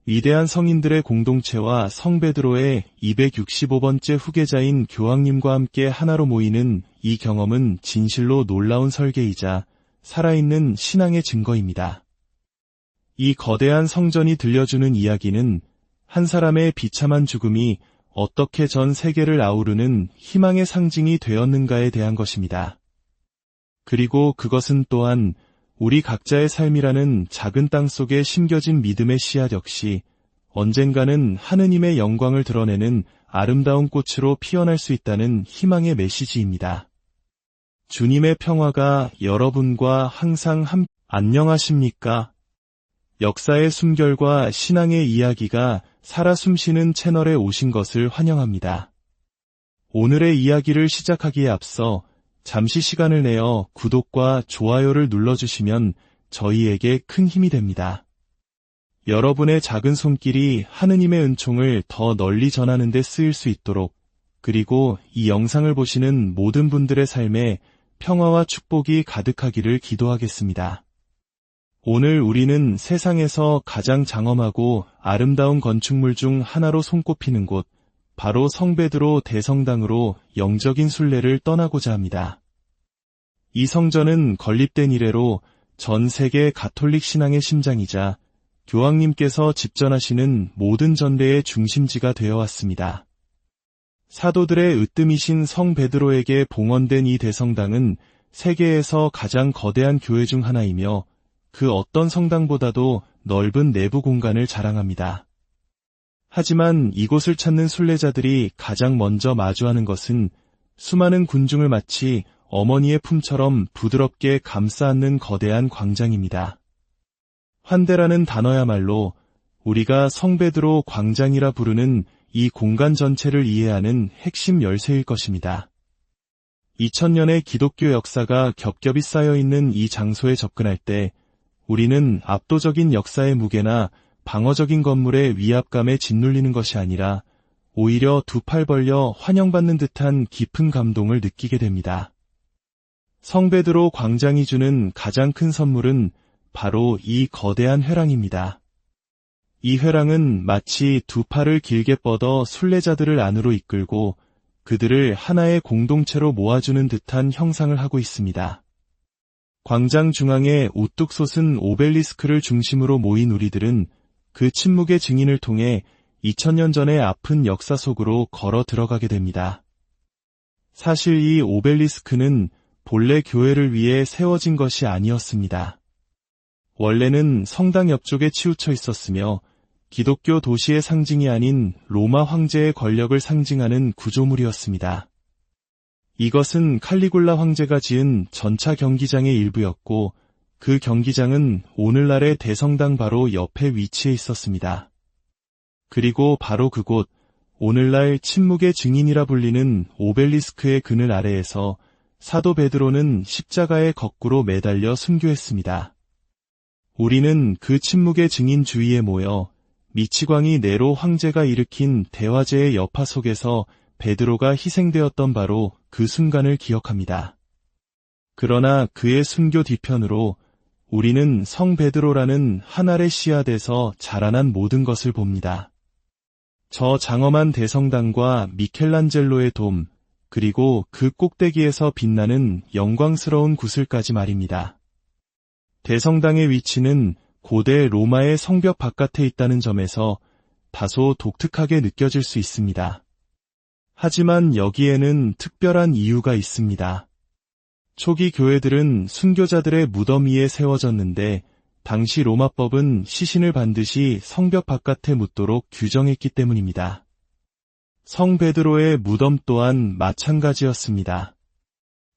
위대한 성인들의 공동체와 성 베드로의 265번째 후계자인 교황님과 함께 하나로 모이는 이 경험은 진실로 놀라운 설계이자 살아있는 신앙의 증거입니다. 이 거대한 성전이 들려주는 이야기는 한 사람의 비참한 죽음이 어떻게 전 세계를 아우르는 희망의 상징이 되었는가에 대한 것입니다. 그리고 그것은 또한 우리 각자의 삶이라는 작은 땅 속에 심겨진 믿음의 씨앗 역시 언젠가는 하느님의 영광을 드러내는 아름다운 꽃으로 피어날 수 있다는 희망의 메시지입니다. 주님의 평화가 여러분과 항상 안녕하십니까? 역사의 숨결과 신앙의 이야기가 살아 숨쉬는 채널에 오신 것을 환영합니다. 오늘의 이야기를 시작하기에 앞서 잠시 시간을 내어 구독과 좋아요를 눌러주시면 저희에게 큰 힘이 됩니다. 여러분의 작은 손길이 하느님의 은총을 더 널리 전하는 데 쓰일 수 있도록, 그리고 이 영상을 보시는 모든 분들의 삶에 평화와 축복이 가득하기를 기도하겠습니다. 오늘 우리는 세상에서 가장 장엄하고 아름다운 건축물 중 하나로 손꼽히는 곳, 바로 성베드로 대성당으로 영적인 순례를 떠나고자 합니다. 이 성전은 건립된 이래로 전 세계 가톨릭 신앙의 심장이자 교황님께서 집전하시는 모든 전례의 중심지가 되어 왔습니다. 사도들의 으뜸이신 성 베드로에게 봉헌된 이 대성당은 세계에서 가장 거대한 교회 중 하나이며 그 어떤 성당보다도 넓은 내부 공간을 자랑합니다. 하지만 이곳을 찾는 순례자들이 가장 먼저 마주하는 것은 수많은 군중을 마치 어머니의 품처럼 부드럽게 감싸 안는 거대한 광장입니다. 환대라는 단어야말로 우리가 성베드로 광장이라 부르는 이 공간 전체를 이해하는 핵심 열쇠일 것입니다. 2000년의 기독교 역사가 겹겹이 쌓여있는 이 장소에 접근할 때 우리는 압도적인 역사의 무게나 방어적인 건물의 위압감에 짓눌리는 것이 아니라 오히려 두 팔 벌려 환영받는 듯한 깊은 감동을 느끼게 됩니다. 성베드로 광장이 주는 가장 큰 선물은 바로 이 거대한 회랑입니다. 이 회랑은 마치 두 팔을 길게 뻗어 순례자들을 안으로 이끌고 그들을 하나의 공동체로 모아주는 듯한 형상을 하고 있습니다. 광장 중앙에 우뚝 솟은 오벨리스크를 중심으로 모인 우리들은 그 침묵의 증인을 통해 2000년 전의 아픈 역사 속으로 걸어 들어가게 됩니다. 사실 이 오벨리스크는 본래 교회를 위해 세워진 것이 아니었습니다. 원래는 성당 옆쪽에 치우쳐 있었으며 기독교 도시의 상징이 아닌 로마 황제의 권력을 상징하는 구조물이었습니다. 이것은 칼리굴라 황제가 지은 전차 경기장의 일부였고 그 경기장은 오늘날의 대성당 바로 옆에 위치해 있었습니다. 그리고 바로 그곳, 오늘날 침묵의 증인이라 불리는 오벨리스크의 그늘 아래에서 사도 베드로는 십자가에 거꾸로 매달려 순교했습니다. 우리는 그 침묵의 증인 주위에 모여 미치광이 네로 황제가 일으킨 대화제의 여파 속에서 베드로가 희생되었던 바로 그 순간을 기억합니다. 그러나 그의 순교 뒤편으로 우리는 성 베드로라는 한 알의 씨앗에서 자라난 모든 것을 봅니다. 저 장엄한 대성당과 미켈란젤로의 돔, 그리고 그 꼭대기에서 빛나는 영광스러운 구슬까지 말입니다. 대성당의 위치는 고대 로마의 성벽 바깥에 있다는 점에서 다소 독특하게 느껴질 수 있습니다. 하지만 여기에는 특별한 이유가 있습니다. 초기 교회들은 순교자들의 무덤 위에 세워졌는데 당시 로마법은 시신을 반드시 성벽 바깥에 묻도록 규정했기 때문입니다. 성 베드로의 무덤 또한 마찬가지였습니다.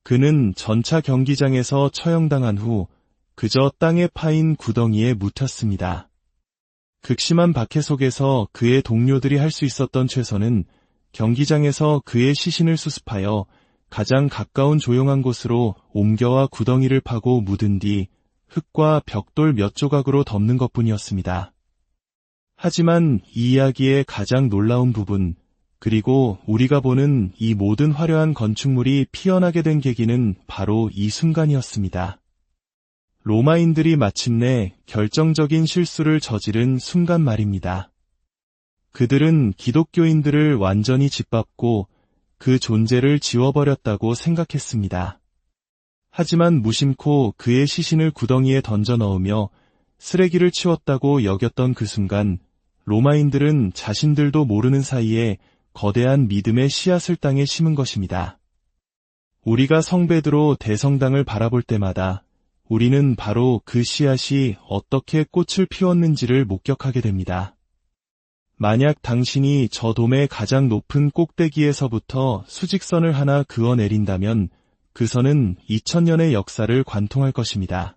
그는 전차 경기장에서 처형당한 후 그저 땅에 파인 구덩이에 묻혔습니다. 극심한 박해 속에서 그의 동료들이 할 수 있었던 최선은 경기장에서 그의 시신을 수습하여 가장 가까운 조용한 곳으로 옮겨와 구덩이를 파고 묻은 뒤 흙과 벽돌 몇 조각으로 덮는 것뿐이었습니다. 하지만 이 이야기의 가장 놀라운 부분, 그리고 우리가 보는 이 모든 화려한 건축물이 피어나게 된 계기는 바로 이 순간이었습니다. 로마인들이 마침내 결정적인 실수를 저지른 순간 말입니다. 그들은 기독교인들을 완전히 짓밟고 그 존재를 지워버렸다고 생각했습니다. 하지만 무심코 그의 시신을 구덩이에 던져 넣으며 쓰레기를 치웠다고 여겼던 그 순간 로마인들은 자신들도 모르는 사이에 거대한 믿음의 씨앗을 땅에 심은 것입니다. 우리가 성 베드로 대성당을 바라볼 때마다 우리는 바로 그 씨앗이 어떻게 꽃을 피웠는지를 목격하게 됩니다. 만약 당신이 저 돔의 가장 높은 꼭대기에서부터 수직선을 하나 그어 내린다면 그 선은 2000년의 역사를 관통할 것입니다.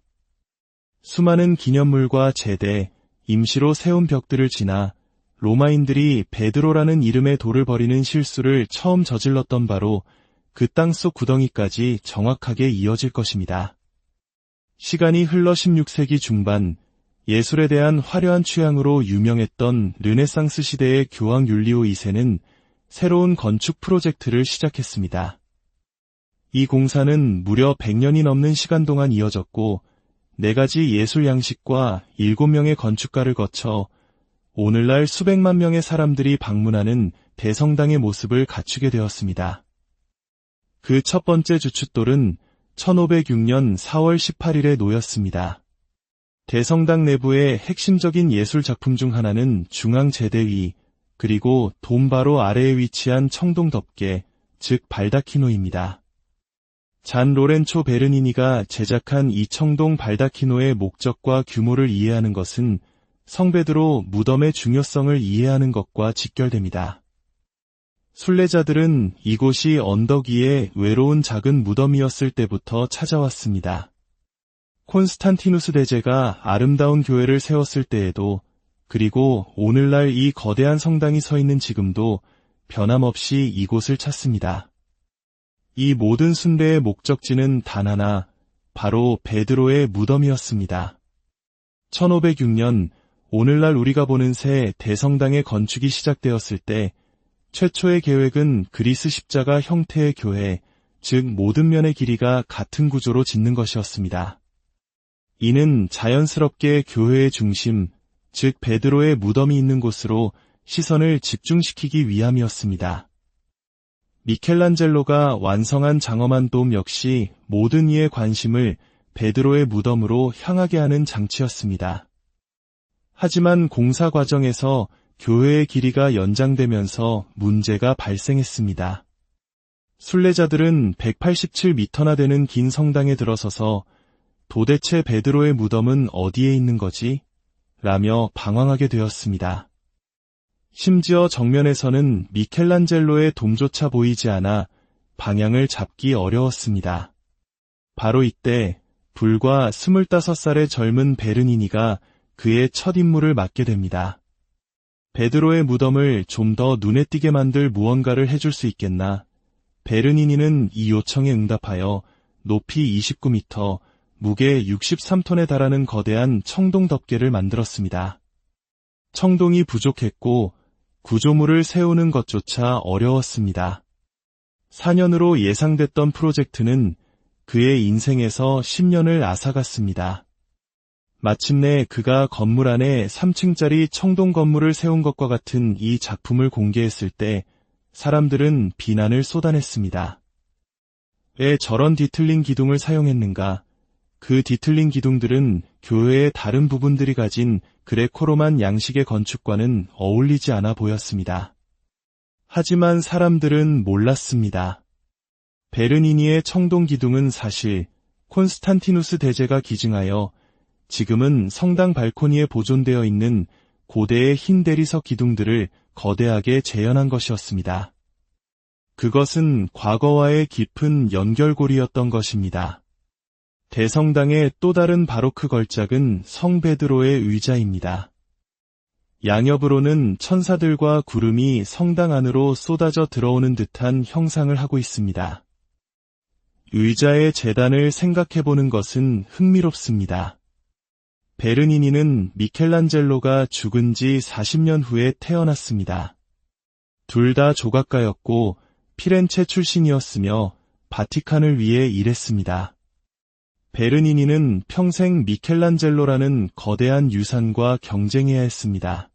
수많은 기념물과 제대, 임시로 세운 벽들을 지나 로마인들이 베드로라는 이름의 돌을 버리는 실수를 처음 저질렀던 바로 그 땅속 구덩이까지 정확하게 이어질 것입니다. 시간이 흘러 16세기 중반, 예술에 대한 화려한 취향으로 유명했던 르네상스 시대의 교황 율리오 2세는 새로운 건축 프로젝트를 시작했습니다. 이 공사는 무려 100년이 넘는 시간 동안 이어졌고 4가지 예술 양식과 7명의 건축가를 거쳐 오늘날 수백만 명의 사람들이 방문하는 대성당의 모습을 갖추게 되었습니다. 그 첫 번째 주춧돌은 1506년 4월 18일에 놓였습니다. 대성당 내부의 핵심적인 예술 작품 중 하나는 중앙 제대 위, 그리고 돔 바로 아래에 위치한 청동 덮개, 즉 발다키노입니다. 잔 로렌초 베르니니가 제작한 이 청동 발다키노의 목적과 규모를 이해하는 것은 성 베드로 무덤의 중요성을 이해하는 것과 직결됩니다. 순례자들은 이곳이 언덕 위에 외로운 작은 무덤이었을 때부터 찾아왔습니다. 콘스탄티누스 대제가 아름다운 교회를 세웠을 때에도, 그리고 오늘날 이 거대한 성당이 서 있는 지금도 변함없이 이곳을 찾습니다. 이 모든 순례의 목적지는 단 하나, 바로 베드로의 무덤이었습니다. 1506년, 오늘날 우리가 보는 새 대성당의 건축이 시작되었을 때 최초의 계획은 그리스 십자가 형태의 교회, 즉 모든 면의 길이가 같은 구조로 짓는 것이었습니다. 이는 자연스럽게 교회의 중심, 즉 베드로의 무덤이 있는 곳으로 시선을 집중시키기 위함이었습니다. 미켈란젤로가 완성한 장엄한 돔 역시 모든 이의 관심을 베드로의 무덤으로 향하게 하는 장치였습니다. 하지만 공사 과정에서 교회의 길이가 연장되면서 문제가 발생했습니다. 순례자들은 187m나 되는 긴 성당에 들어서서 도대체 베드로의 무덤은 어디에 있는 거지? 라며 방황하게 되었습니다. 심지어 정면에서는 미켈란젤로의 돔조차 보이지 않아 방향을 잡기 어려웠습니다. 바로 이때 불과 25살의 젊은 베르니니가 그의 첫 임무를 맡게 됩니다. 베드로의 무덤을 좀 더 눈에 띄게 만들 무언가를 해줄 수 있겠나? 베르니니는 이 요청에 응답하여 높이 29m, 무게 63톤에 달하는 거대한 청동 덮개를 만들었습니다. 청동이 부족했고 구조물을 세우는 것조차 어려웠습니다. 4년으로 예상됐던 프로젝트는 그의 인생에서 10년을 앗아갔습니다. 마침내 그가 건물 안에 3층짜리 청동 건물을 세운 것과 같은 이 작품을 공개했을 때 사람들은 비난을 쏟아냈습니다. 왜 저런 뒤틀린 기둥을 사용했는가? 그 뒤틀린 기둥들은 교회의 다른 부분들이 가진 그레코로만 양식의 건축과는 어울리지 않아 보였습니다. 하지만 사람들은 몰랐습니다. 베르니니의 청동 기둥은 사실 콘스탄티누스 대제가 기증하여 지금은 성당 발코니에 보존되어 있는 고대의 흰 대리석 기둥들을 거대하게 재현한 것이었습니다. 그것은 과거와의 깊은 연결고리였던 것입니다. 대성당의 또 다른 바로크 걸작은 성 베드로의 의자입니다. 양옆으로는 천사들과 구름이 성당 안으로 쏟아져 들어오는 듯한 형상을 하고 있습니다. 의자의 재단을 생각해보는 것은 흥미롭습니다. 베르니니는 미켈란젤로가 죽은 지 40년 후에 태어났습니다. 둘 다 조각가였고 피렌체 출신이었으며 바티칸을 위해 일했습니다. 베르니니는 평생 미켈란젤로라는 거대한 유산과 경쟁해야 했습니다.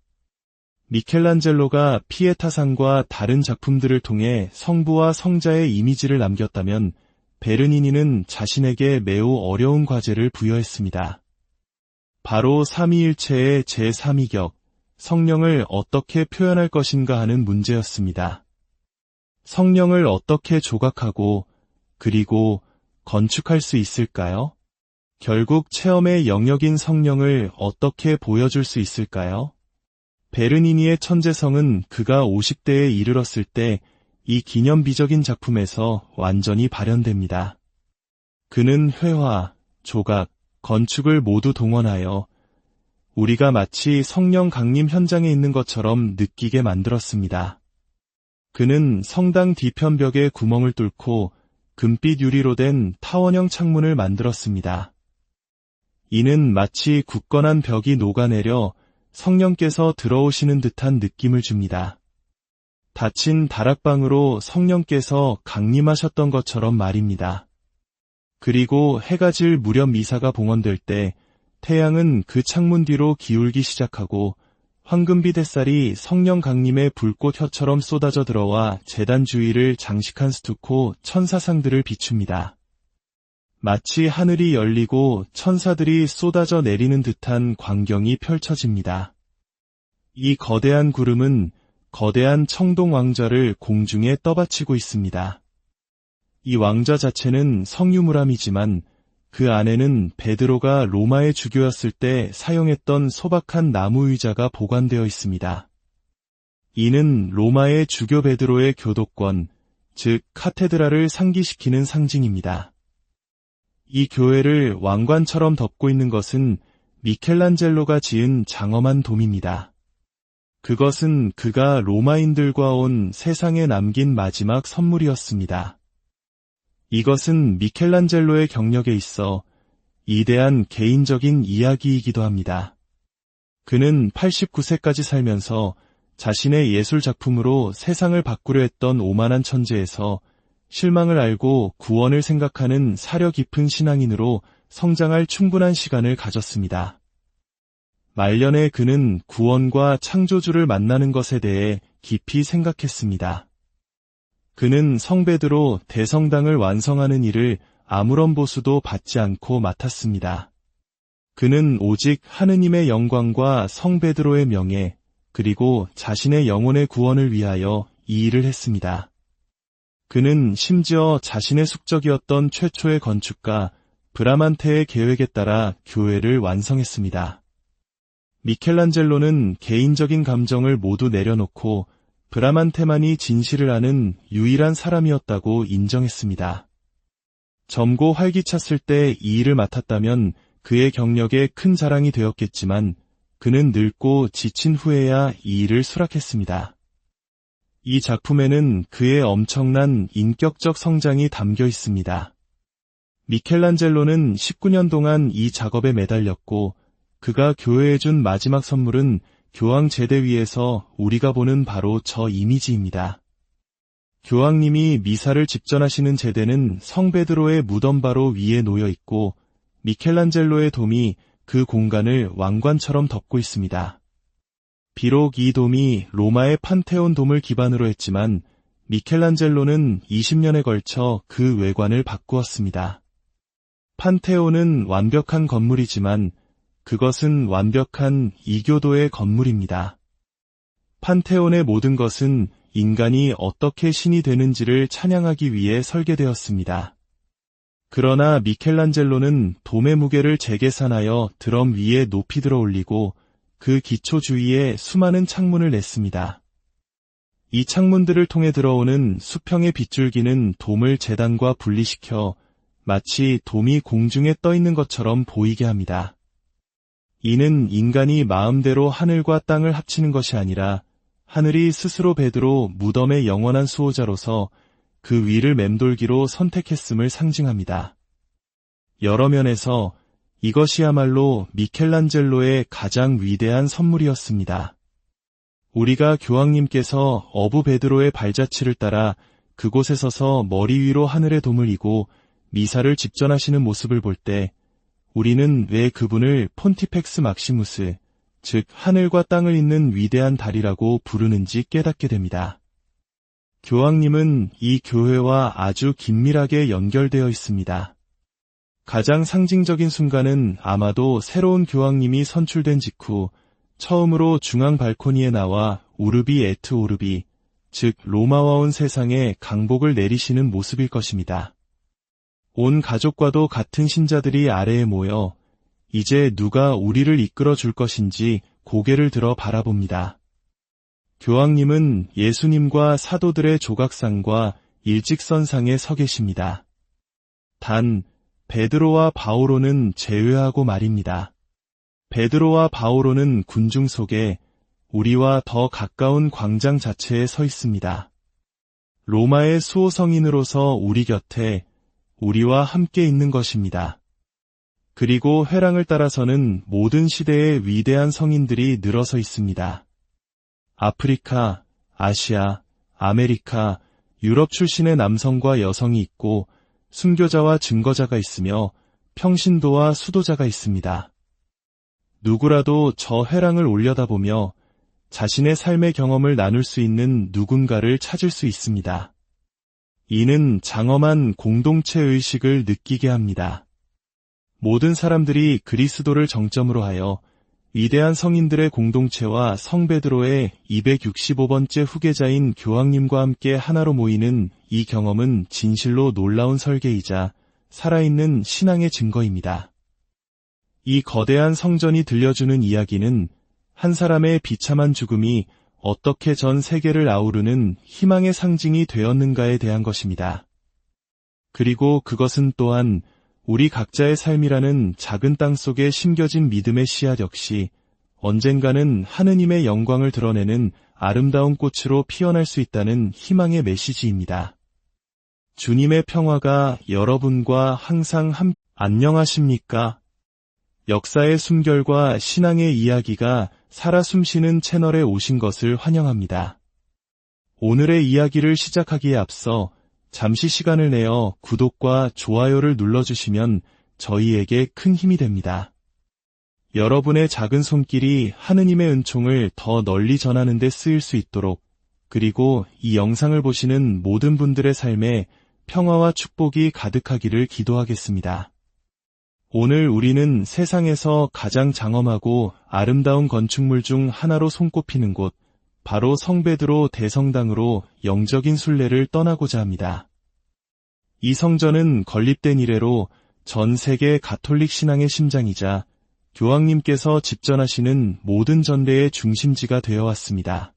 미켈란젤로가 피에타상과 다른 작품들을 통해 성부와 성자의 이미지를 남겼다면 베르니니는 자신에게 매우 어려운 과제를 부여했습니다. 바로 삼위일체의 제3위격, 성령을 어떻게 표현할 것인가 하는 문제였습니다. 성령을 어떻게 조각하고 그리고 건축할 수 있을까요? 결국 체험의 영역인 성령을 어떻게 보여줄 수 있을까요? 베르니니의 천재성은 그가 50대에 이르렀을 때 이 기념비적인 작품에서 완전히 발현됩니다. 그는 회화, 조각, 건축을 모두 동원하여 우리가 마치 성령 강림 현장에 있는 것처럼 느끼게 만들었습니다. 그는 성당 뒤편 벽에 구멍을 뚫고 금빛 유리로 된 타원형 창문을 만들었습니다. 이는 마치 굳건한 벽이 녹아내려 성령께서 들어오시는 듯한 느낌을 줍니다. 닫힌 다락방으로 성령께서 강림하셨던 것처럼 말입니다. 그리고 해가 질 무렵 미사가 봉헌될 때 태양은 그 창문 뒤로 기울기 시작하고 황금빛 햇살이 성령 강림의 불꽃 혀처럼 쏟아져 들어와 제단 주위를 장식한 스투코 천사상들을 비춥니다. 마치 하늘이 열리고 천사들이 쏟아져 내리는 듯한 광경이 펼쳐집니다. 이 거대한 구름은 거대한 청동 왕좌를 공중에 떠받치고 있습니다. 이 왕좌 자체는 성유물함이지만 그 안에는 베드로가 로마의 주교였을 때 사용했던 소박한 나무 의자가 보관되어 있습니다. 이는 로마의 주교 베드로의 교도권, 즉 카테드라를 상기시키는 상징입니다. 이 교회를 왕관처럼 덮고 있는 것은 미켈란젤로가 지은 장엄한 돔입니다. 그것은 그가 로마인들과 온 세상에 남긴 마지막 선물이었습니다. 이것은 미켈란젤로의 경력에 있어 이대한 개인적인 이야기이기도 합니다. 그는 89세까지 살면서 자신의 예술 작품으로 세상을 바꾸려 했던 오만한 천재에서 실망을 알고 구원을 생각하는 사려 깊은 신앙인으로 성장할 충분한 시간을 가졌습니다. 말년에 그는 구원과 창조주를 만나는 것에 대해 깊이 생각했습니다. 그는 성베드로 대성당을 완성하는 일을 아무런 보수도 받지 않고 맡았습니다. 그는 오직 하느님의 영광과 성베드로의 명예, 그리고 자신의 영혼의 구원을 위하여 이 일을 했습니다. 그는 심지어 자신의 숙적이었던 최초의 건축가 브라만테의 계획에 따라 교회를 완성했습니다. 미켈란젤로는 개인적인 감정을 모두 내려놓고 브라만테만이 진실을 아는 유일한 사람이었다고 인정했습니다. 젊고 활기찼을 때 이 일을 맡았다면 그의 경력에 큰 자랑이 되었겠지만 그는 늙고 지친 후에야 이 일을 수락했습니다. 이 작품에는 그의 엄청난 인격적 성장이 담겨 있습니다. 미켈란젤로는 19년 동안 이 작업에 매달렸고 그가 교회에 준 마지막 선물은 교황 제대 위에서 우리가 보는 바로 저 이미지입니다. 교황님이 미사를 집전하시는 제대는 성베드로의 무덤 바로 위에 놓여 있고 미켈란젤로의 돔이 그 공간을 왕관처럼 덮고 있습니다. 비록 이 돔이 로마의 판테온 돔을 기반으로 했지만 미켈란젤로는 20년에 걸쳐 그 외관을 바꾸었습니다. 판테온은 완벽한 건물이지만 그것은 완벽한 이교도의 건물입니다. 판테온의 모든 것은 인간이 어떻게 신이 되는지를 찬양하기 위해 설계되었습니다. 그러나 미켈란젤로는 돔의 무게를 재계산하여 드럼 위에 높이 들어 올리고 그 기초 주위에 수많은 창문을 냈습니다. 이 창문들을 통해 들어오는 수평의 빗줄기는 돔을 재단과 분리시켜 마치 돔이 공중에 떠 있는 것처럼 보이게 합니다. 이는 인간이 마음대로 하늘과 땅을 합치는 것이 아니라 하늘이 스스로 베드로 무덤의 영원한 수호자로서 그 위를 맴돌기로 선택했음을 상징합니다. 여러 면에서 이것이야말로 미켈란젤로의 가장 위대한 선물이었습니다. 우리가 교황님께서 어부 베드로의 발자취를 따라 그곳에 서서 머리 위로 하늘의 돔을 이고 미사를 집전하시는 모습을 볼 때 우리는 왜 그분을 폰티펙스 막시무스, 즉 하늘과 땅을 잇는 위대한 달이라고 부르는지 깨닫게 됩니다. 교황님은 이 교회와 아주 긴밀하게 연결되어 있습니다. 가장 상징적인 순간은 아마도 새로운 교황님이 선출된 직후 처음으로 중앙 발코니에 나와 우르비 에트 오르비, 즉 로마와 온 세상에 강복을 내리시는 모습일 것입니다. 온 가족과도 같은 신자들이 아래에 모여 이제 누가 우리를 이끌어 줄 것인지 고개를 들어 바라봅니다. 교황님은 예수님과 사도들의 조각상과 일직선상에 서 계십니다. 단 베드로와 바오로는 제외하고 말입니다. 베드로와 바오로는 군중 속에 우리와 더 가까운 광장 자체에 서 있습니다. 로마의 수호성인으로서 우리 곁에 우리와 함께 있는 것입니다. 그리고 회랑을 따라서는 모든 시대의 위대한 성인들이 늘어서 있습니다. 아프리카, 아시아, 아메리카, 유럽 출신의 남성과 여성이 있고 순교자와 증거자가 있으며 평신도와 수도자가 있습니다. 누구라도 저 회랑을 올려다보며 자신의 삶의 경험을 나눌 수 있는 누군가를 찾을 수 있습니다. 이는 장엄한 공동체 의식을 느끼게 합니다. 모든 사람들이 그리스도를 정점으로 하여 위대한 성인들의 공동체와 성베드로의 265번째 후계자인 교황님과 함께 하나로 모이는 이 경험은 진실로 놀라운 설계이자 살아있는 신앙의 증거입니다. 이 거대한 성전이 들려주는 이야기는 한 사람의 비참한 죽음이 어떻게 전 세계를 아우르는 희망의 상징이 되었는가에 대한 것입니다. 그리고 그것은 또한 우리 각자의 삶이라는 작은 땅 속에 심겨진 믿음의 씨앗 역시 언젠가는 하느님의 영광을 드러내는 아름다운 꽃으로 피어날 수 있다는 희망의 메시지입니다. 주님의 평화가 여러분과 항상 안녕하십니까? 역사의 숨결과 신앙의 이야기가 살아 숨쉬는 채널에 오신 것을 환영합니다. 오늘의 이야기를 시작하기에 앞서 잠시 시간을 내어 구독과 좋아요를 눌러주시면 저희에게 큰 힘이 됩니다. 여러분의 작은 손길이 하느님의 은총을 더 널리 전하는 데 쓰일 수 있도록 그리고 이 영상을 보시는 모든 분들의 삶에 평화와 축복이 가득하기를 기도하겠습니다. 오늘 우리는 세상에서 가장 장엄하고 아름다운 건축물 중 하나로 손꼽히는 곳, 바로 성베드로 대성당으로 영적인 순례를 떠나고자 합니다. 이 성전은 건립된 이래로 전 세계 가톨릭 신앙의 심장이자 교황님께서 집전하시는 모든 전례의 중심지가 되어 왔습니다.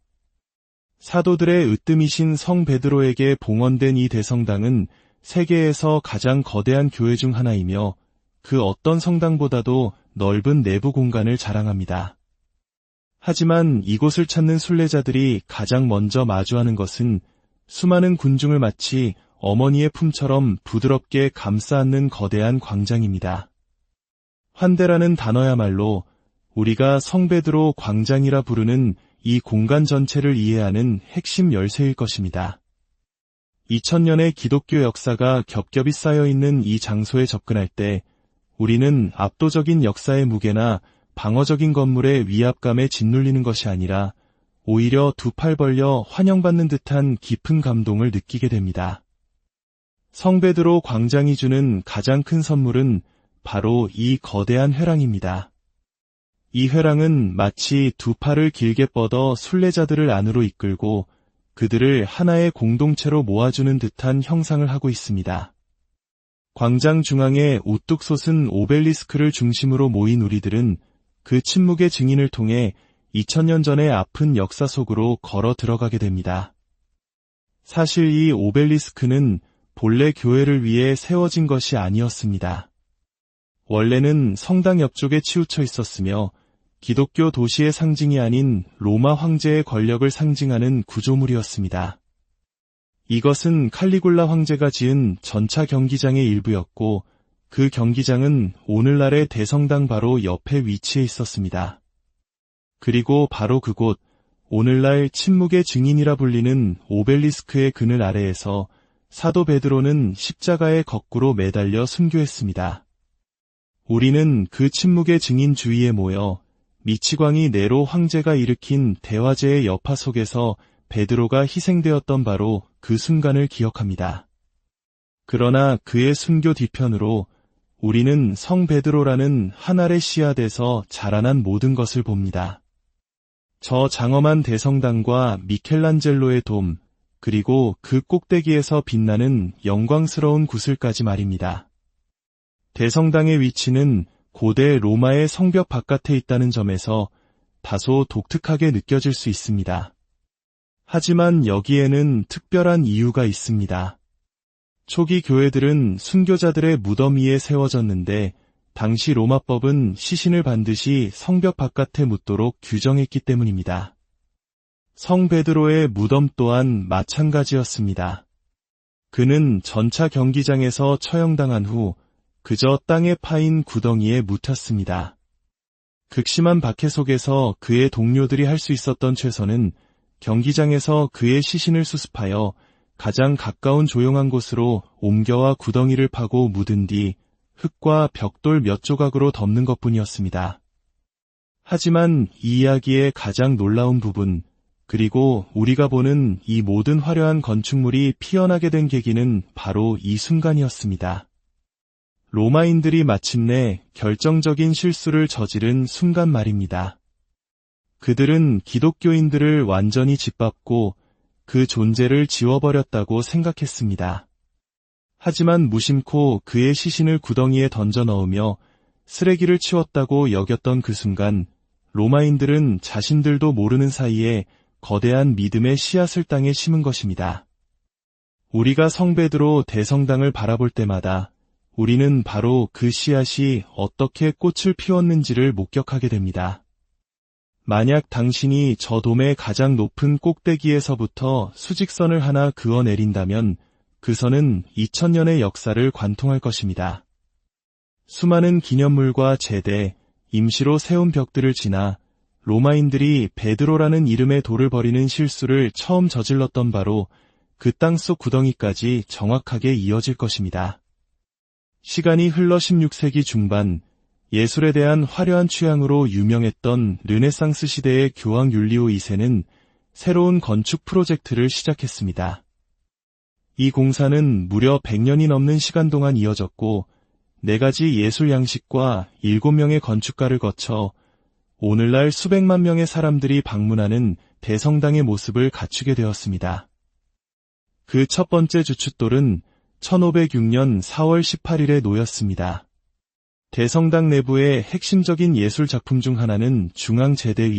사도들의 으뜸이신 성 베드로에게 봉헌된 이 대성당은 세계에서 가장 거대한 교회 중 하나이며 그 어떤 성당보다도 넓은 내부 공간을 자랑합니다. 하지만 이곳을 찾는 순례자들이 가장 먼저 마주하는 것은 수많은 군중을 마치 어머니의 품처럼 부드럽게 감싸 안는 거대한 광장입니다. 환대라는 단어야말로 우리가 성베드로 광장이라 부르는 이 공간 전체를 이해하는 핵심 열쇠일 것입니다. 2000년의 기독교 역사가 겹겹이 쌓여있는 이 장소에 접근할 때 우리는 압도적인 역사의 무게나 방어적인 건물의 위압감에 짓눌리는 것이 아니라 오히려 두 팔 벌려 환영받는 듯한 깊은 감동을 느끼게 됩니다. 성베드로 광장이 주는 가장 큰 선물은 바로 이 거대한 회랑입니다. 이 회랑은 마치 두 팔을 길게 뻗어 순례자들을 안으로 이끌고 그들을 하나의 공동체로 모아주는 듯한 형상을 하고 있습니다. 광장 중앙에 우뚝 솟은 오벨리스크를 중심으로 모인 우리들은 그 침묵의 증인을 통해 2000년 전의 아픈 역사 속으로 걸어 들어가게 됩니다. 사실 이 오벨리스크는 본래 교회를 위해 세워진 것이 아니었습니다. 원래는 성당 옆쪽에 치우쳐 있었으며 기독교 도시의 상징이 아닌 로마 황제의 권력을 상징하는 구조물이었습니다. 이것은 칼리굴라 황제가 지은 전차 경기장의 일부였고 그 경기장은 오늘날의 대성당 바로 옆에 위치해 있었습니다. 그리고 바로 그곳, 오늘날 침묵의 증인이라 불리는 오벨리스크의 그늘 아래에서 사도 베드로는 십자가에 거꾸로 매달려 순교했습니다. 우리는 그 침묵의 증인 주위에 모여 미치광이 네로 황제가 일으킨 대화제의 여파 속에서 베드로가 희생되었던 바로 그 순간을 기억합니다. 그러나 그의 순교 뒤편으로 우리는 성 베드로라는 한 알의 씨앗에서 자라난 모든 것을 봅니다. 저 장엄한 대성당과 미켈란젤로의 돔, 그리고 그 꼭대기에서 빛나는 영광스러운 구슬까지 말입니다. 대성당의 위치는 고대 로마의 성벽 바깥에 있다는 점에서 다소 독특하게 느껴질 수 있습니다. 하지만 여기에는 특별한 이유가 있습니다. 초기 교회들은 순교자들의 무덤 위에 세워졌는데 당시 로마법은 시신을 반드시 성벽 바깥에 묻도록 규정했기 때문입니다. 성 베드로의 무덤 또한 마찬가지였습니다. 그는 전차 경기장에서 처형당한 후 그저 땅에 파인 구덩이에 묻혔습니다. 극심한 박해 속에서 그의 동료들이 할 수 있었던 최선은 경기장에서 그의 시신을 수습하여 가장 가까운 조용한 곳으로 옮겨와 구덩이를 파고 묻은 뒤 흙과 벽돌 몇 조각으로 덮는 것뿐이었습니다. 하지만 이 이야기의 가장 놀라운 부분, 그리고 우리가 보는 이 모든 화려한 건축물이 피어나게 된 계기는 바로 이 순간이었습니다. 로마인들이 마침내 결정적인 실수를 저지른 순간 말입니다. 그들은 기독교인들을 완전히 짓밟고 그 존재를 지워버렸다고 생각했습니다. 하지만 무심코 그의 시신을 구덩이에 던져 넣으며 쓰레기를 치웠다고 여겼던 그 순간 로마인들은 자신들도 모르는 사이에 거대한 믿음의 씨앗을 땅에 심은 것입니다. 우리가 성 베드로 대성당을 바라볼 때마다 우리는 바로 그 씨앗이 어떻게 꽃을 피웠는지를 목격하게 됩니다. 만약 당신이 저 돔의 가장 높은 꼭대기에서부터 수직선을 하나 그어 내린다면 그 선은 2000년의 역사를 관통할 것입니다. 수많은 기념물과 제대, 임시로 세운 벽들을 지나 로마인들이 베드로라는 이름의 돌을 버리는 실수를 처음 저질렀던 바로 그 땅속 구덩이까지 정확하게 이어질 것입니다. 시간이 흘러 16세기 중반, 예술에 대한 화려한 취향으로 유명했던 르네상스 시대의 교황 율리오 2세는 새로운 건축 프로젝트를 시작했습니다. 이 공사는 무려 100년이 넘는 시간 동안 이어졌고 4가지 예술 양식과 7명의 건축가를 거쳐 오늘날 수백만 명의 사람들이 방문하는 대성당의 모습을 갖추게 되었습니다. 그 첫 번째 주춧돌은 1506년 4월 18일에 놓였습니다. 대성당 내부의 핵심적인 예술 작품 중 하나는 중앙 제대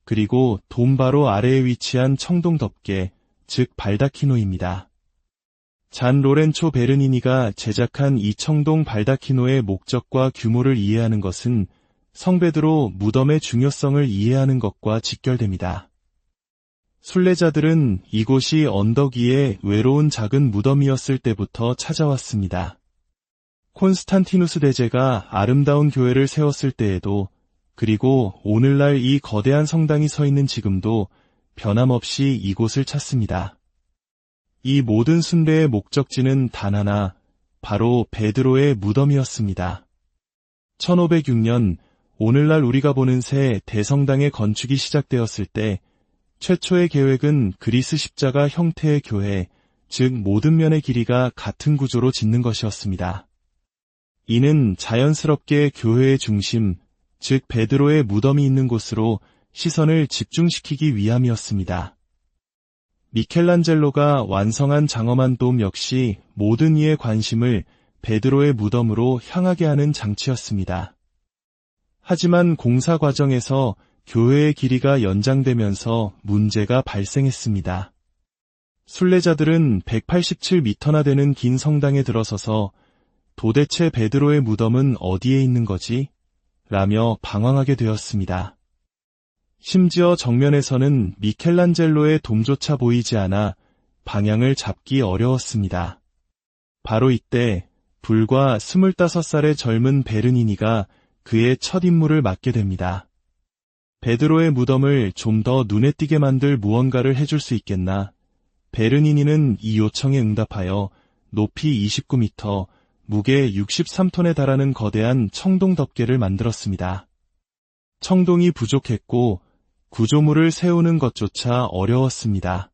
그리고 돔 바로 아래에 위치한 청동 덮개, 즉 발다키노입니다. 잔 로렌초 베르니니가 제작한 이 청동 발다키노의 목적과 규모를 이해하는 것은 성베드로 무덤의 중요성을 이해하는 것과 직결됩니다. 순례자들은 이곳이 언덕 위에 외로운 작은 무덤이었을 때부터 찾아왔습니다. 콘스탄티누스 대제가 아름다운 교회를 세웠을 때에도 그리고 오늘날 이 거대한 성당이 서 있는 지금도 변함없이 이곳을 찾습니다. 이 모든 순례의 목적지는 단 하나, 바로 베드로의 무덤이었습니다. 1506년 오늘날 우리가 보는 새 대성당의 건축이 시작되었을 때 최초의 계획은 그리스 십자가 형태의 교회, 즉 모든 면의 길이가 같은 구조로 짓는 것이었습니다. 이는 자연스럽게 교회의 중심, 즉 베드로의 무덤이 있는 곳으로 시선을 집중시키기 위함이었습니다. 미켈란젤로가 완성한 장엄한 돔 역시 모든 이의 관심을 베드로의 무덤으로 향하게 하는 장치였습니다. 하지만 공사 과정에서 교회의 길이가 연장되면서 문제가 발생했습니다. 순례자들은 187m나 되는 긴 성당에 들어서서 도대체 베드로의 무덤은 어디에 있는 거지? 라며 방황하게 되었습니다. 심지어 정면에서는 미켈란젤로의 돔조차 보이지 않아 방향을 잡기 어려웠습니다. 바로 이때 불과 25살의 젊은 베르니니가 그의 첫 임무를 맡게 됩니다. 베드로의 무덤을 좀 더 눈에 띄게 만들 무언가를 해줄 수 있겠나? 베르니니는 이 요청에 응답하여 높이 29m, 무게 63톤에 달하는 거대한 청동 덮개를 만들었습니다. 청동이 부족했고 구조물을 세우는 것조차 어려웠습니다.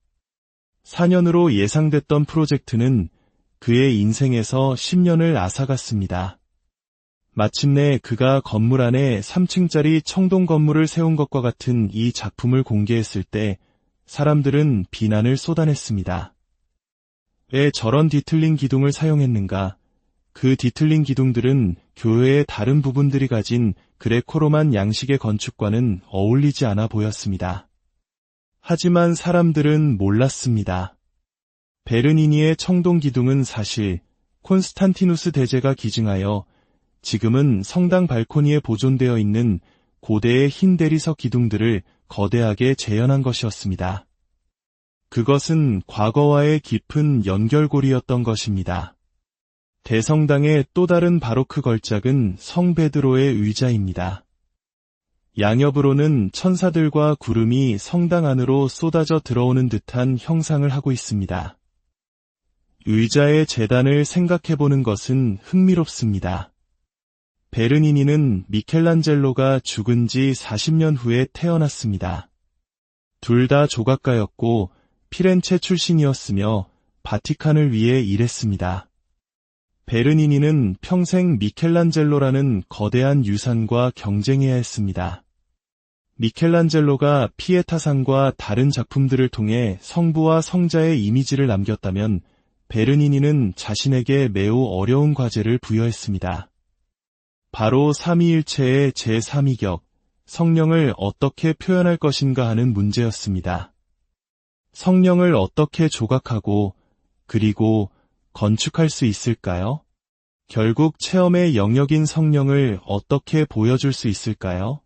4년으로 예상됐던 프로젝트는 그의 인생에서 10년을 앗아갔습니다. 마침내 그가 건물 안에 3층짜리 청동 건물을 세운 것과 같은 이 작품을 공개했을 때 사람들은 비난을 쏟아냈습니다. 왜 저런 뒤틀린 기둥을 사용했는가? 그 뒤틀린 기둥들은 교회의 다른 부분들이 가진 그레코로만 양식의 건축과는 어울리지 않아 보였습니다. 하지만 사람들은 몰랐습니다. 베르니니의 청동 기둥은 사실 콘스탄티누스 대제가 기증하여 지금은 성당 발코니에 보존되어 있는 고대의 흰 대리석 기둥들을 거대하게 재현한 것이었습니다. 그것은 과거와의 깊은 연결고리였던 것입니다. 대성당의 또 다른 바로크 걸작은 성 베드로의 의자입니다. 양옆으로는 천사들과 구름이 성당 안으로 쏟아져 들어오는 듯한 형상을 하고 있습니다. 의자의 재단을 생각해보는 것은 흥미롭습니다. 베르니니는 미켈란젤로가 죽은 지 40년 후에 태어났습니다. 둘 다 조각가였고 피렌체 출신이었으며 바티칸을 위해 일했습니다. 베르니니는 평생 미켈란젤로라는 거대한 유산과 경쟁해야 했습니다. 미켈란젤로가 피에타상과 다른 작품들을 통해 성부와 성자의 이미지를 남겼다면 베르니니는 자신에게 매우 어려운 과제를 부여했습니다. 바로 삼위일체의 제3위격, 성령을 어떻게 표현할 것인가 하는 문제였습니다. 성령을 어떻게 조각하고 그리고 건축할 수 있을까요? 결국 체험의 영역인 성령을 어떻게 보여줄 수 있을까요?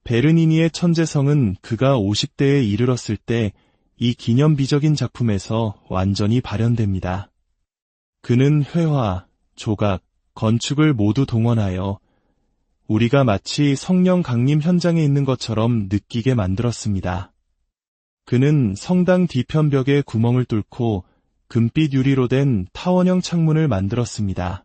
베르니니의 천재성은 그가 50대에 이르렀을 때 이 기념비적인 작품에서 완전히 발현됩니다. 그는 회화, 조각, 건축을 모두 동원하여 우리가 마치 성령 강림 현장에 있는 것처럼 느끼게 만들었습니다. 그는 성당 뒤편벽에 구멍을 뚫고 금빛 유리로 된 타원형 창문을 만들었습니다.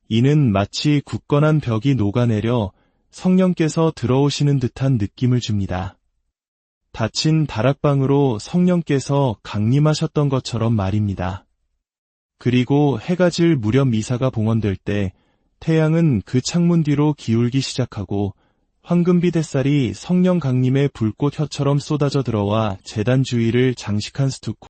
이는 마치 굳건한 벽이 녹아내려 성령께서 들어오시는 듯한 느낌을 줍니다. 닫힌 다락방으로 성령께서 강림하셨던 것처럼 말입니다. 그리고 해가 질 무렵 미사가 봉헌될 때 태양은 그 창문 뒤로 기울기 시작하고 황금빛 햇살이 성령 강림의 불꽃 혀처럼 쏟아져 들어와 제단 주위를 장식한 스투코